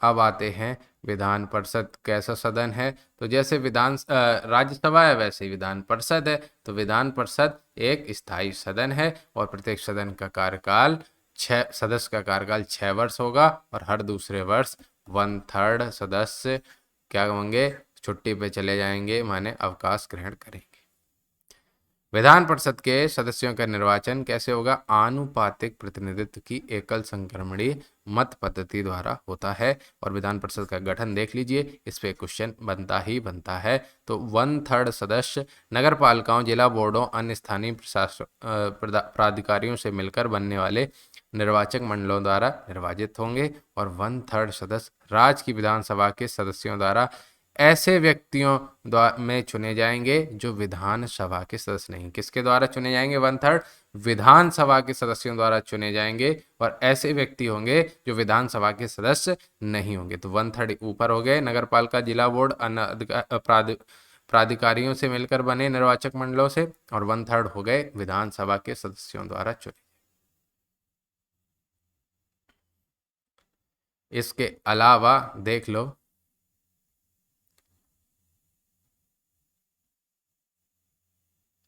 अब आते हैं विधान परिषद कैसा सदन है। तो जैसे राज्यसभा है वैसे ही विधान परिषद है। तो विधान परिषद एक स्थायी सदन है और प्रत्येक सदन का कार्यकाल 6 वर्ष होगा और हर दूसरे वर्ष 1/3 सदस्य क्या होंगे, छुट्टी पे चले जाएंगे, माने अवकाश ग्रहण करेंगे। विधान परिषद के सदस्यों का निर्वाचन कैसे होगा, आनुपातिक प्रतिनिधित्व की एकल संक्रमणीय मत पद्धति द्वारा होता है। और विधान परिषद का गठन देख लीजिए, इस पे क्वेश्चन बनता ही बनता है। तो 1/3 सदस्य नगर पालिकाओं, जिला बोर्डों, अन्य स्थानीय प्रशासन प्राधिकारियों से मिलकर बनने वाले निर्वाचक मंडलों द्वारा निर्वाचित होंगे। और 1/3 सदस्य राज्य की विधानसभा के सदस्यों द्वारा ऐसे व्यक्तियों द्वारा में चुने जाएंगे जो विधानसभा के सदस्य नहीं। किसके द्वारा चुने जाएंगे? 1/3 विधानसभा के सदस्यों द्वारा चुने जाएंगे, और ऐसे व्यक्ति होंगे जो विधानसभा के सदस्य नहीं होंगे। तो 1/3 ऊपर हो गए नगर पालिका, जिला बोर्ड, अन्य प्राधिकारियों से मिलकर बने निर्वाचक मंडलों से, और 1/3 हो गए विधानसभा के सदस्यों द्वारा चुने। इसके अलावा देख लो,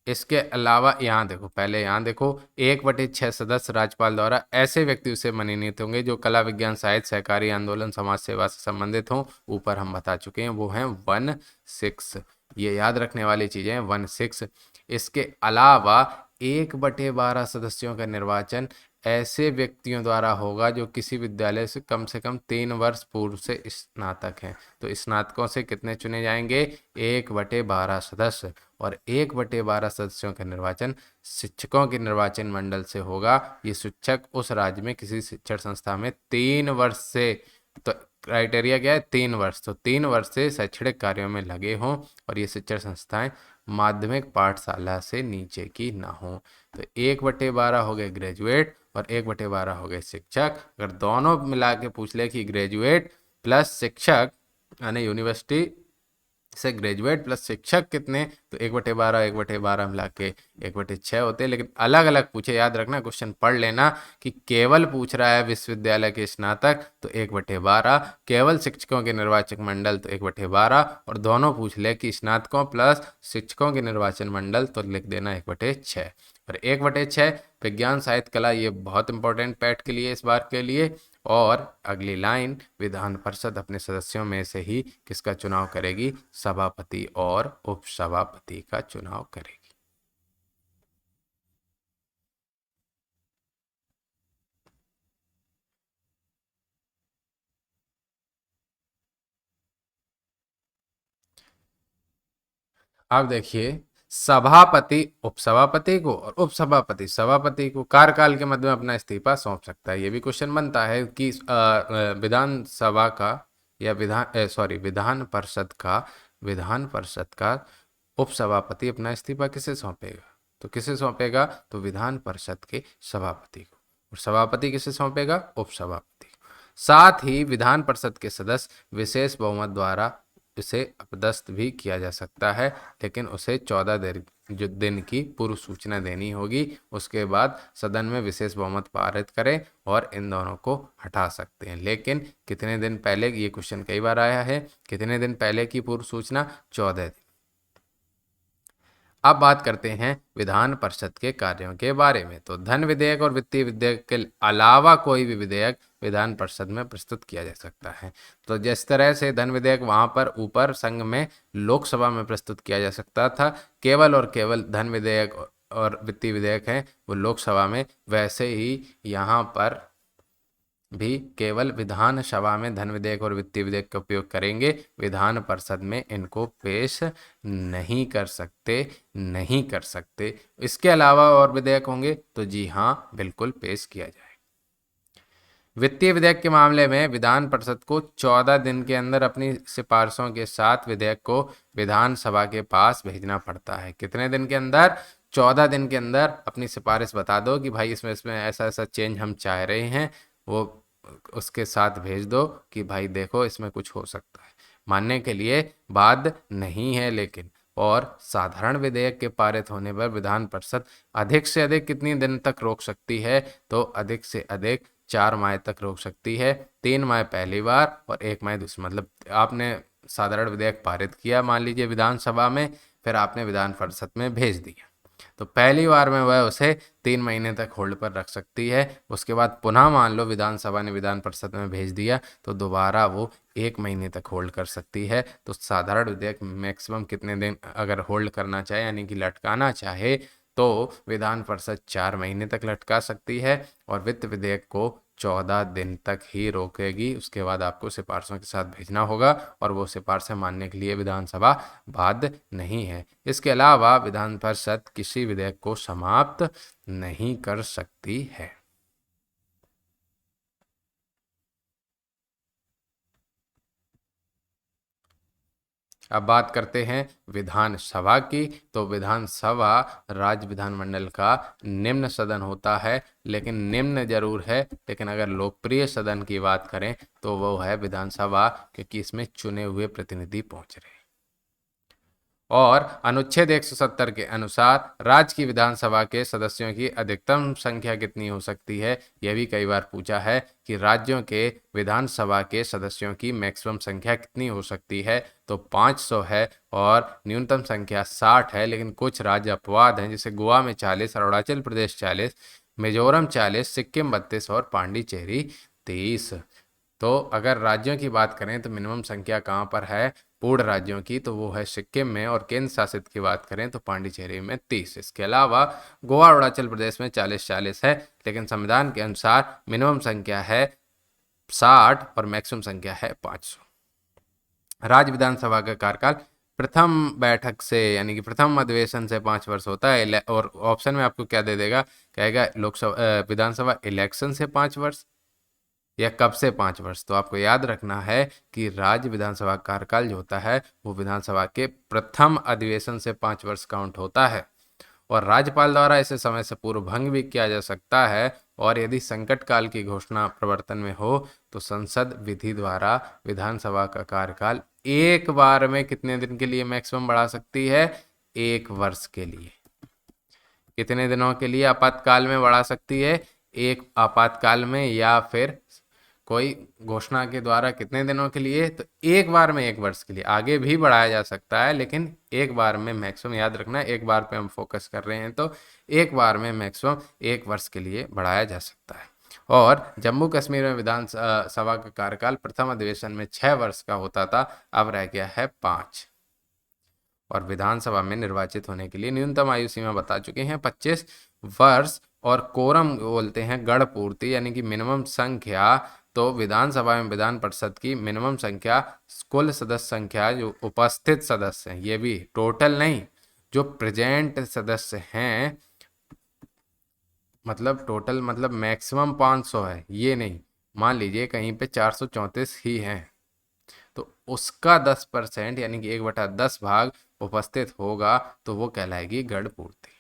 इसके अलावा यहाँ देखो, पहले यहाँ देखो, 1/6 सदस्य राज्यपाल द्वारा ऐसे व्यक्ति से मनोनीत होंगे जो कला, विज्ञान, साहित्य, सहकारी आंदोलन, समाज सेवा से संबंधित हों। ऊपर हम बता चुके हैं, वो हैं 1/6। ये याद रखने वाली चीजें हैं, 1/6। इसके अलावा 1/12 सदस्यों का निर्वाचन ऐसे व्यक्तियों द्वारा होगा जो किसी विद्यालय से कम 3 वर्ष पूर्व से स्नातक हैं। तो स्नातकों से कितने चुने जाएंगे? 1/12 सदस्य। और 1/12 सदस्यों का निर्वाचन शिक्षकों के निर्वाचन मंडल से होगा। ये शिक्षक उस राज्य में किसी शिक्षण संस्था में 3 वर्ष से, तो क्राइटेरिया क्या है? 3 वर्ष। तो 3 वर्ष से शैक्षणिक कार्यों में लगे हों, और ये शिक्षण संस्थाएं माध्यमिक पाठशाला से नीचे की ना हो। तो 1/12 हो गए ग्रेजुएट, और 1/12 हो गए शिक्षक। अगर दोनों मिला के पूछ ले कि ग्रेजुएट प्लस शिक्षक, यानी यूनिवर्सिटी से ग्रेजुएट प्लस शिक्षक कितने, तो 1/12 1/12 मिला के 1/6 होते हैं। लेकिन अलग अलग पूछे, याद रखना, क्वेश्चन पढ़ लेना कि केवल पूछ रहा है विश्वविद्यालय के स्नातक तो 1/12, केवल शिक्षकों के निर्वाचक मंडल तो 1/12, और दोनों पूछ ले कि स्नातकों प्लस शिक्षकों के निर्वाचन मंडल तो लिख देना 1/6। और 1/6 विज्ञान, साहित्य, कला, ये बहुत इंपॉर्टेंट पैट के लिए, इस बार के लिए। और अगली लाइन, विधान परिषद अपने सदस्यों में से ही किसका चुनाव करेगी? सभापति और उपसभापति का चुनाव करेगी। अब देखिए, सभापति उपसभापति को और उपसभापति सभापति को कार्यकाल के मध्य में अपना इस्तीफा सौंप सकता है। ये भी क्वेश्चन बनता है कि विधानसभा का या विधान परिषद का उपसभापति अपना इस्तीफा किसे सौंपेगा? तो किसे सौंपेगा? तो विधान परिषद के सभापति को। और सभापति किसे सौंपेगा? उपसभापति को। साथ ही विधान परिषद के सदस्य विशेष बहुमत द्वारा इसे अपदस्थ भी किया जा सकता है, लेकिन उसे 14 दिन की पूर्व सूचना देनी होगी। उसके बाद सदन में विशेष बहुमत पारित करें और इन दोनों को हटा सकते हैं। लेकिन कितने दिन पहले, ये क्वेश्चन कई बार आया है, कितने दिन पहले की पूर्व सूचना? 14 दिन। अब बात करते हैं विधान परिषद के कार्यों के बारे में। तो धन विधेयक और वित्तीय विधेयक के अलावा कोई भी विधेयक विधान परिषद में प्रस्तुत किया जा सकता है। तो जिस तरह से धन विधेयक वहां पर ऊपर संघ में लोकसभा में प्रस्तुत किया जा सकता था, केवल और केवल धन विधेयक और वित्तीय विधेयक हैं वो लोकसभा में, वैसे ही यहाँ पर भी केवल विधानसभा में धन विधेयक और वित्तीय विधेयक का उपयोग करेंगे, विधान परिषद में इनको पेश नहीं कर सकते। इसके अलावा और विधेयक होंगे तो जी हाँ, बिल्कुल पेश किया जाए। वित्तीय विधेयक के मामले में विधान परिषद को 14 दिन के अंदर अपनी सिफारिशों के साथ विधेयक को विधानसभा के पास भेजना पड़ता है। कितने दिन के अंदर? 14 दिन के अंदर अपनी सिफारिश बता दो कि भाई इसमें ऐसा ऐसा चेंज हम चाह रहे हैं, वो उसके साथ भेज दो कि भाई देखो इसमें कुछ हो सकता है। मानने के लिए बाध्य नहीं है, लेकिन और साधारण विधेयक के पारित होने पर विधान परिषद अधिक से अधिक कितनी दिन तक रोक सकती है? तो अधिक से अधिक 4 माह तक रोक सकती है। 3 माह पहली बार और 1 माह दूसरी। मतलब आपने साधारण विधेयक पारित किया मान लीजिए विधानसभा में, फिर आपने विधान परिषद में भेज दिया, तो पहली बार में वह उसे 3 महीने तक होल्ड पर रख सकती है। उसके बाद पुनः मान लो विधानसभा ने विधान परिषद में भेज दिया तो दोबारा वो 1 महीने तक होल्ड कर सकती है। तो साधारण विधेयक मैक्सिमम कितने दिन अगर होल्ड करना चाहे, यानी कि लटकाना चाहे, तो विधान परिषद 4 महीने तक लटका सकती है, और वित्त विधेयक को 14 दिन तक ही रोकेगी। उसके बाद आपको सिफारिशों के साथ भेजना होगा और वो सिफारिशें मानने के लिए विधानसभा बाध्य नहीं है। इसके अलावा विधान परिषद किसी विधेयक को समाप्त नहीं कर सकती है। अब बात करते हैं विधानसभा की। तो विधानसभा राज्य विधानमंडल का निम्न सदन होता है, लेकिन निम्न जरूर है, लेकिन अगर लोकप्रिय सदन की बात करें तो वो है विधानसभा, क्योंकि इसमें चुने हुए प्रतिनिधि पहुंच रहे हैं। और अनुच्छेद 170 के अनुसार राज्य की विधानसभा के सदस्यों की अधिकतम संख्या कितनी हो सकती है, यह भी कई बार पूछा है कि राज्यों के विधानसभा के सदस्यों की मैक्सिमम संख्या कितनी हो सकती है। तो 500 है और न्यूनतम संख्या 60 है। लेकिन कुछ राज्य अपवाद हैं, जैसे गोवा में 40, अरुणाचल प्रदेश 40, मिजोरम 40, सिक्किम 32 और पांडिचेरी 23। तो अगर राज्यों की बात करें तो मिनिमम संख्या कहाँ पर है पूर्ण राज्यों की, तो वो है सिक्किम में, और केंद्र शासित की बात करें तो पांडिचेरी में 30। इसके अलावा गोवा और अरुणाचल प्रदेश में 40-40 है, लेकिन संविधान के अनुसार मिनिमम संख्या है 60 और मैक्सिमम संख्या है 500। राज्य विधानसभा का कार्यकाल प्रथम बैठक से यानी कि प्रथम अधिवेशन से 5 वर्ष होता है। और ऑप्शन में आपको क्या दे देगा, कहेगा लोकसभा विधानसभा इलेक्शन से 5 वर्ष या कब से 5 वर्ष। तो आपको याद रखना है कि राज्य विधानसभा कार्यकाल जो होता है वो विधानसभा के प्रथम अधिवेशन से 5 वर्ष काउंट होता है। और राज्यपाल द्वारा इसे समय से पूर्व भंग भी किया जा सकता है। और यदि संकट काल की घोषणा प्रवर्तन में हो तो संसद विधि द्वारा विधानसभा का कार्यकाल एक बार में कितने दिन के लिए मैक्सिमम बढ़ा सकती है, 1 वर्ष के लिए। कितने दिनों के लिए आपातकाल में बढ़ा सकती है, एक आपातकाल में, या फिर कोई घोषणा के द्वारा कितने दिनों के लिए, तो एक बार में 1 वर्ष के लिए। आगे भी बढ़ाया जा सकता है, लेकिन एक बार में मैक्सिमम, याद रखना एक बार पे हम फोकस कर रहे हैं, तो एक बार में मैक्सिमम 1 वर्ष के लिए बढ़ाया जा सकता है। और जम्मू कश्मीर में विधानसभा का कार्यकाल प्रथम अधिवेशन में 6 वर्ष का होता था, अब रह गया है 5। और विधानसभा में निर्वाचित होने के लिए न्यूनतम आयु सीमा बता चुके हैं 25 वर्ष। और कोरम बोलते हैं गण पूर्ति, यानी कि मिनिमम संख्या। तो विधानसभा में विधान परिषद की मिनिमम संख्या कुल सदस्य संख्या, जो उपस्थित सदस्य हैं, ये भी टोटल नहीं, जो प्रेजेंट सदस्य हैं, मतलब टोटल मतलब मैक्सिमम 500 है, ये नहीं। मान लीजिए कहीं पे 434 ही हैं, तो उसका 10% यानी कि 1/10 भाग उपस्थित होगा, तो वो कहलाएगी गण पूर्ति।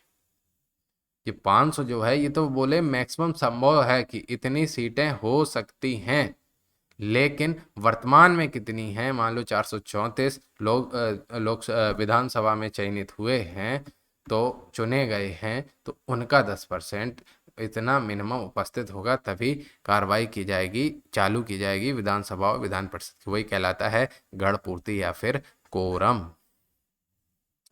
ये 500 जो है, ये तो बोले मैक्सिमम संभव है कि इतनी सीटें हो सकती हैं, लेकिन वर्तमान में कितनी हैं, मान लो 434 लोग विधानसभा में चयनित हुए हैं, तो चुने गए हैं, तो उनका 10% इतना मिनिमम उपस्थित होगा, तभी कार्रवाई की जाएगी, चालू की जाएगी विधानसभा और विधान परिषद की। वही कहलाता है गण पूर्ति या फिर कोरम।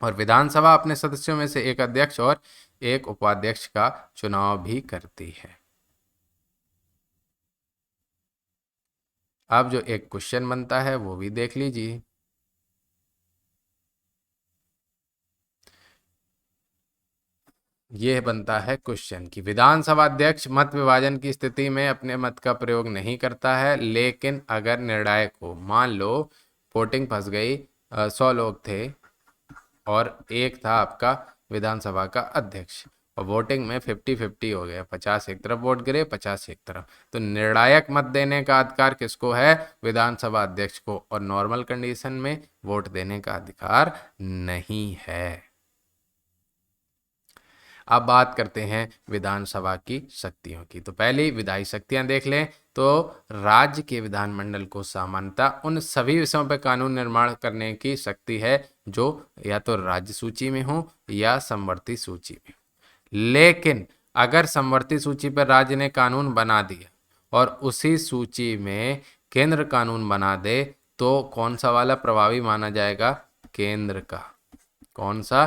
और विधानसभा अपने सदस्यों में से एक अध्यक्ष और एक उपाध्यक्ष का चुनाव भी करती है। अब जो एक क्वेश्चन बनता है वो भी देख लीजिए। यह बनता है क्वेश्चन कि विधानसभा अध्यक्ष मत विभाजन की स्थिति में अपने मत का प्रयोग नहीं करता है, लेकिन अगर निर्णायक हो, मान लो वोटिंग फंस गई, 100 लोग थे और एक था आपका विधानसभा का अध्यक्ष, और वोटिंग में 50-50 हो गया, 50 एक तरफ वोट गिरे, 50 एक तरफ, तो निर्णायक मत देने का अधिकार किसको है, विधानसभा अध्यक्ष को। और नॉर्मल कंडीशन में वोट देने का अधिकार नहीं है। अब बात करते हैं विधानसभा की शक्तियों की। तो पहले विधायी शक्तियां देख लें। तो राज्य के विधानमंडल को सामान्यतः उन सभी विषयों पर कानून निर्माण करने की शक्ति है जो या तो राज्य सूची में हो या समवर्ती सूची में। लेकिन अगर समवर्ती सूची पर राज्य ने कानून बना दिया और उसी सूची में केंद्र कानून बना दे, तो कौन सा वाला प्रभावी माना जाएगा, केंद्र का। कौन सा,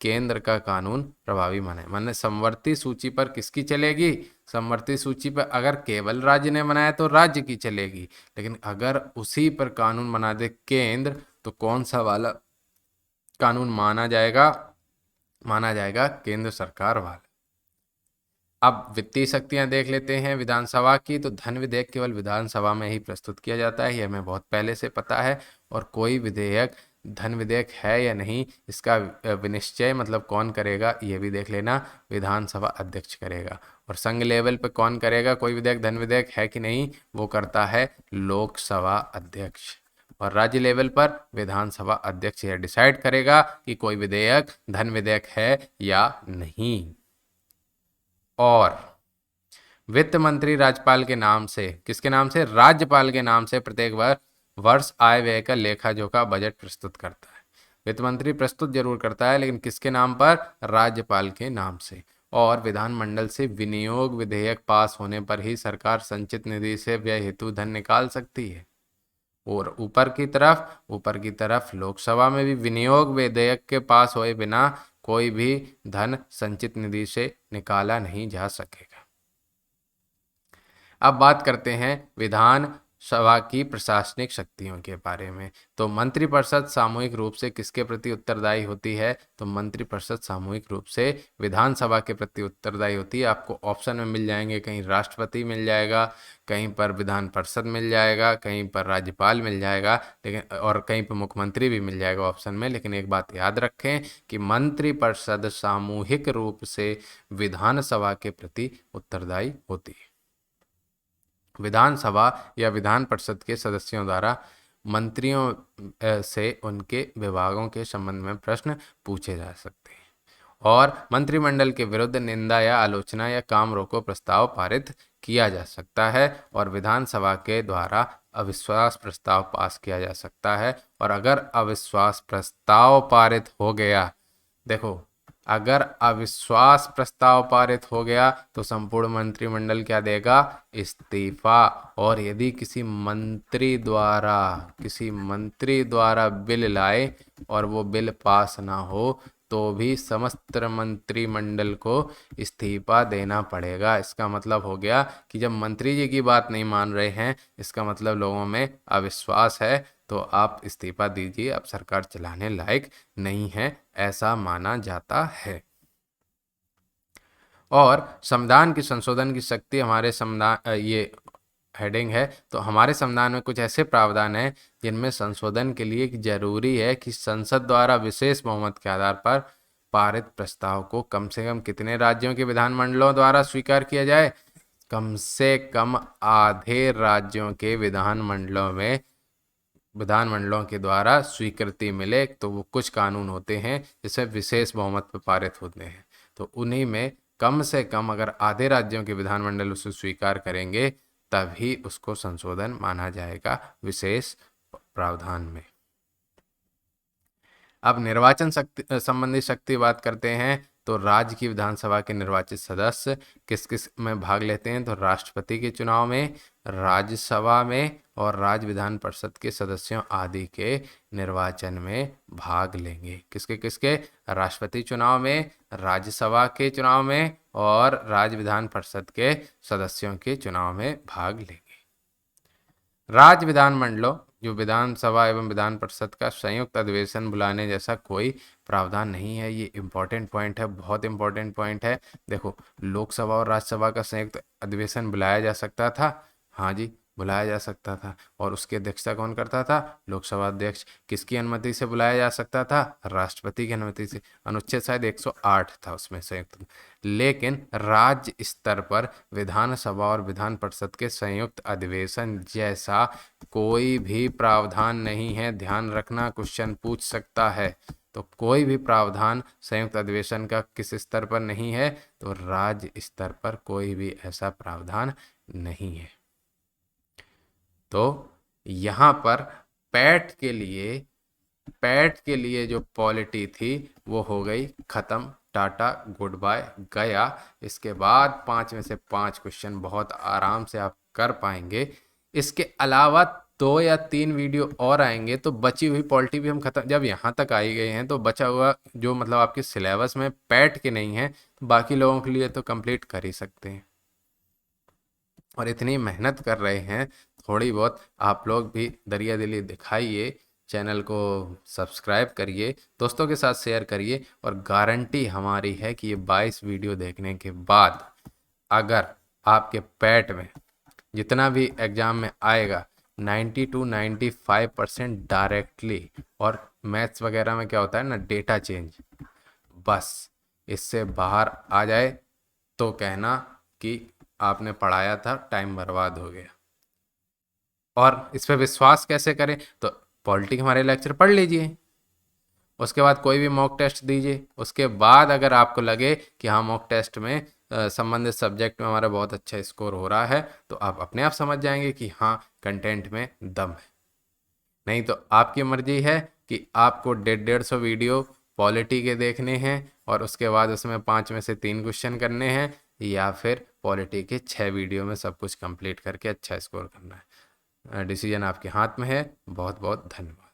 केंद्र का कानून प्रभावी माने समवर्ती सूची पर किसकी चलेगी, समवर्ती सूची पर अगर केवल राज्य ने बनाया तो राज्य की चलेगी, लेकिन अगर उसी पर कानून बना दे केंद्र, तो कौन सा वाला कानून माना जाएगा, केंद्र सरकार वाला। अब वित्तीय शक्तियां देख लेते हैं विधानसभा की। तो धन विधेयक केवल विधानसभा में ही प्रस्तुत किया जाता है, ये हमें बहुत पहले से पता है। और कोई विधेयक धन विधेयक है या नहीं, इसका विनिश्चय मतलब कौन करेगा ये भी देख लेना, विधानसभा अध्यक्ष करेगा। और संघ लेवल पे कौन करेगा कोई विधेयक धन विधेयक है कि नहीं, वो करता है लोकसभा अध्यक्ष। और राज्य लेवल पर विधानसभा अध्यक्ष यह डिसाइड करेगा कि कोई विधेयक धन विधेयक है या नहीं। और वित्त मंत्री राज्यपाल के नाम से, किसके नाम से, राज्यपाल के नाम से प्रत्येक वर्ष आय व्यय का लेखा जोखा बजट प्रस्तुत करता है। वित्त मंत्री प्रस्तुत जरूर करता है लेकिन किसके नाम पर, राज्यपाल के नाम से। और विधानमंडल से विनियोग विधेयक पास होने पर ही सरकार संचित निधि से व्यय हेतु धन निकाल सकती है। और ऊपर की तरफ लोकसभा में भी विनियोग विधेयक के पास हुए बिना कोई भी धन संचित निधि से निकाला नहीं जा सकेगा। अब बात करते हैं विधान सभा की प्रशासनिक शक्तियों के बारे में। तो मंत्रिपरिषद सामूहिक रूप से किसके प्रति उत्तरदायी होती है, तो मंत्रिपरिषद सामूहिक रूप से विधानसभा के प्रति उत्तरदायी होती है। आपको ऑप्शन में मिल जाएंगे, कहीं राष्ट्रपति मिल जाएगा, कहीं पर विधान परिषद मिल जाएगा, कहीं पर राज्यपाल मिल जाएगा, लेकिन और कहीं पर मुख्यमंत्री भी मिल जाएगा ऑप्शन में। लेकिन एक बात याद रखें कि मंत्रिपरिषद सामूहिक रूप से विधानसभा के प्रति उत्तरदायी होती है। विधानसभा या विधान परिषद के सदस्यों द्वारा मंत्रियों से उनके विभागों के संबंध में प्रश्न पूछे जा सकते हैं। और मंत्रिमंडल के विरुद्ध निंदा या आलोचना या काम रोको प्रस्ताव पारित किया जा सकता है। और विधानसभा के द्वारा अविश्वास प्रस्ताव पास किया जा सकता है। और अगर अविश्वास प्रस्ताव पारित हो गया, देखो अगर अविश्वास प्रस्ताव पारित हो गया तो संपूर्ण मंत्रिमंडल क्या देगा, इस्तीफा। और यदि किसी मंत्री द्वारा बिल लाए और वो बिल पास ना हो तो भी समस्त मंत्रिमंडल को इस्तीफा देना पड़ेगा। इसका मतलब हो गया कि जब मंत्री जी की बात नहीं मान रहे हैं, इसका मतलब लोगों में अविश्वास है, तो आप इस्तीफा दीजिए, अब सरकार चलाने लायक नहीं है, ऐसा माना जाता है। और संविधान की संशोधन की शक्ति हमारे संविधान, ये हेडिंग है। तो हमारे संविधान में कुछ ऐसे प्रावधान हैं जिनमें संशोधन के लिए जरूरी है कि संसद द्वारा विशेष बहुमत के आधार पर पारित प्रस्ताव को कम से कम कितने राज्यों के विधानमंडलों द्वारा स्वीकार किया जाए, कम से कम आधे राज्यों के विधानमंडलों के द्वारा स्वीकृति मिले। तो वो कुछ कानून होते हैं जिसमें विशेष बहुमत पर पारित होते हैं, तो उन्हीं में कम से कम अगर आधे राज्यों के विधानमंडल उसे स्वीकार करेंगे तभी उसको संशोधन माना जाएगा विशेष प्रावधान में। अब निर्वाचन शक्ति संबंधी शक्ति बात करते हैं। तो राज्य की विधानसभा के निर्वाचित सदस्य किस किस में भाग लेते हैं, तो राष्ट्रपति के चुनाव में, राज्यसभा में और राज्य विधान परिषद के सदस्यों आदि के निर्वाचन में भाग लेंगे। किसके किसके, राष्ट्रपति चुनाव में, राज्यसभा के चुनाव में और राज्य विधान परिषद के सदस्यों के चुनाव में भाग लेंगे। राज्य विधानमंडलों, जो विधानसभा एवं विधान परिषद का संयुक्त अधिवेशन बुलाने जैसा कोई प्रावधान नहीं है। ये इम्पोर्टेंट पॉइंट है, बहुत इम्पोर्टेंट पॉइंट है। देखो, लोकसभा और राज्यसभा का संयुक्त अधिवेशन बुलाया जा सकता था, हाँ जी बुलाया जा सकता था। और उसकी अध्यक्षता कौन करता था, लोकसभा अध्यक्ष। किसकी अनुमति से बुलाया जा सकता था, राष्ट्रपति की अनुमति से। अनुच्छेद शायद 108 था उसमें संयुक्त। लेकिन राज्य स्तर पर विधानसभा और विधान परिषद के संयुक्त अधिवेशन जैसा कोई भी प्रावधान नहीं है। ध्यान रखना, क्वेश्चन पूछ सकता है। तो कोई भी प्रावधान संयुक्त अधिवेशन का किस स्तर पर नहीं है, तो राज्य स्तर पर कोई भी ऐसा प्रावधान नहीं है। तो यहाँ पर पैट के लिए जो पॉलिटी थी वो हो गई खत्म, टाटा गुड बाय गया। इसके बाद 5 में से 5 क्वेश्चन बहुत आराम से आप कर पाएंगे। इसके अलावा 2 या 3 वीडियो और आएंगे, तो बची हुई पॉलिटी भी हम खत्म, जब यहाँ तक आई गए हैं तो बचा हुआ जो मतलब आपके सिलेबस में पैट के नहीं है, तो बाकी लोगों के लिए तो कंप्लीट कर ही सकते हैं। और इतनी मेहनत कर रहे हैं, थोड़ी बहुत आप लोग भी दरिया दिली दिखाइए, चैनल को सब्सक्राइब करिए, दोस्तों के साथ शेयर करिए। और गारंटी हमारी है कि ये 22 वीडियो देखने के बाद अगर आपके पैट में जितना भी एग्जाम में आएगा 90 to 95% डायरेक्टली, और मैथ्स वगैरह में क्या होता है ना, डेटा चेंज, बस इससे बाहर आ जाए तो कहना कि आपने पढ़ाया था, टाइम बर्बाद हो गया। और इस पे विश्वास कैसे करें? तो पॉलिटी के हमारे लेक्चर पढ़ लीजिए, उसके बाद कोई भी मॉक टेस्ट दीजिए, उसके बाद अगर आपको लगे कि हाँ मॉक टेस्ट में संबंधित सब्जेक्ट में हमारा बहुत अच्छा स्कोर हो रहा है, तो आप अपने आप समझ जाएंगे कि हाँ कंटेंट में दम है। नहीं तो आपकी मर्जी है कि आपको 150 वीडियो पॉलिटी के देखने हैं और उसके बाद उसमें 5 में से 3 क्वेश्चन करने हैं, या फिर पॉलिटी के 6 वीडियो में सब कुछ कंप्लीट करके अच्छा स्कोर करना है। डिसीजन आपके हाथ में है। बहुत बहुत धन्यवाद।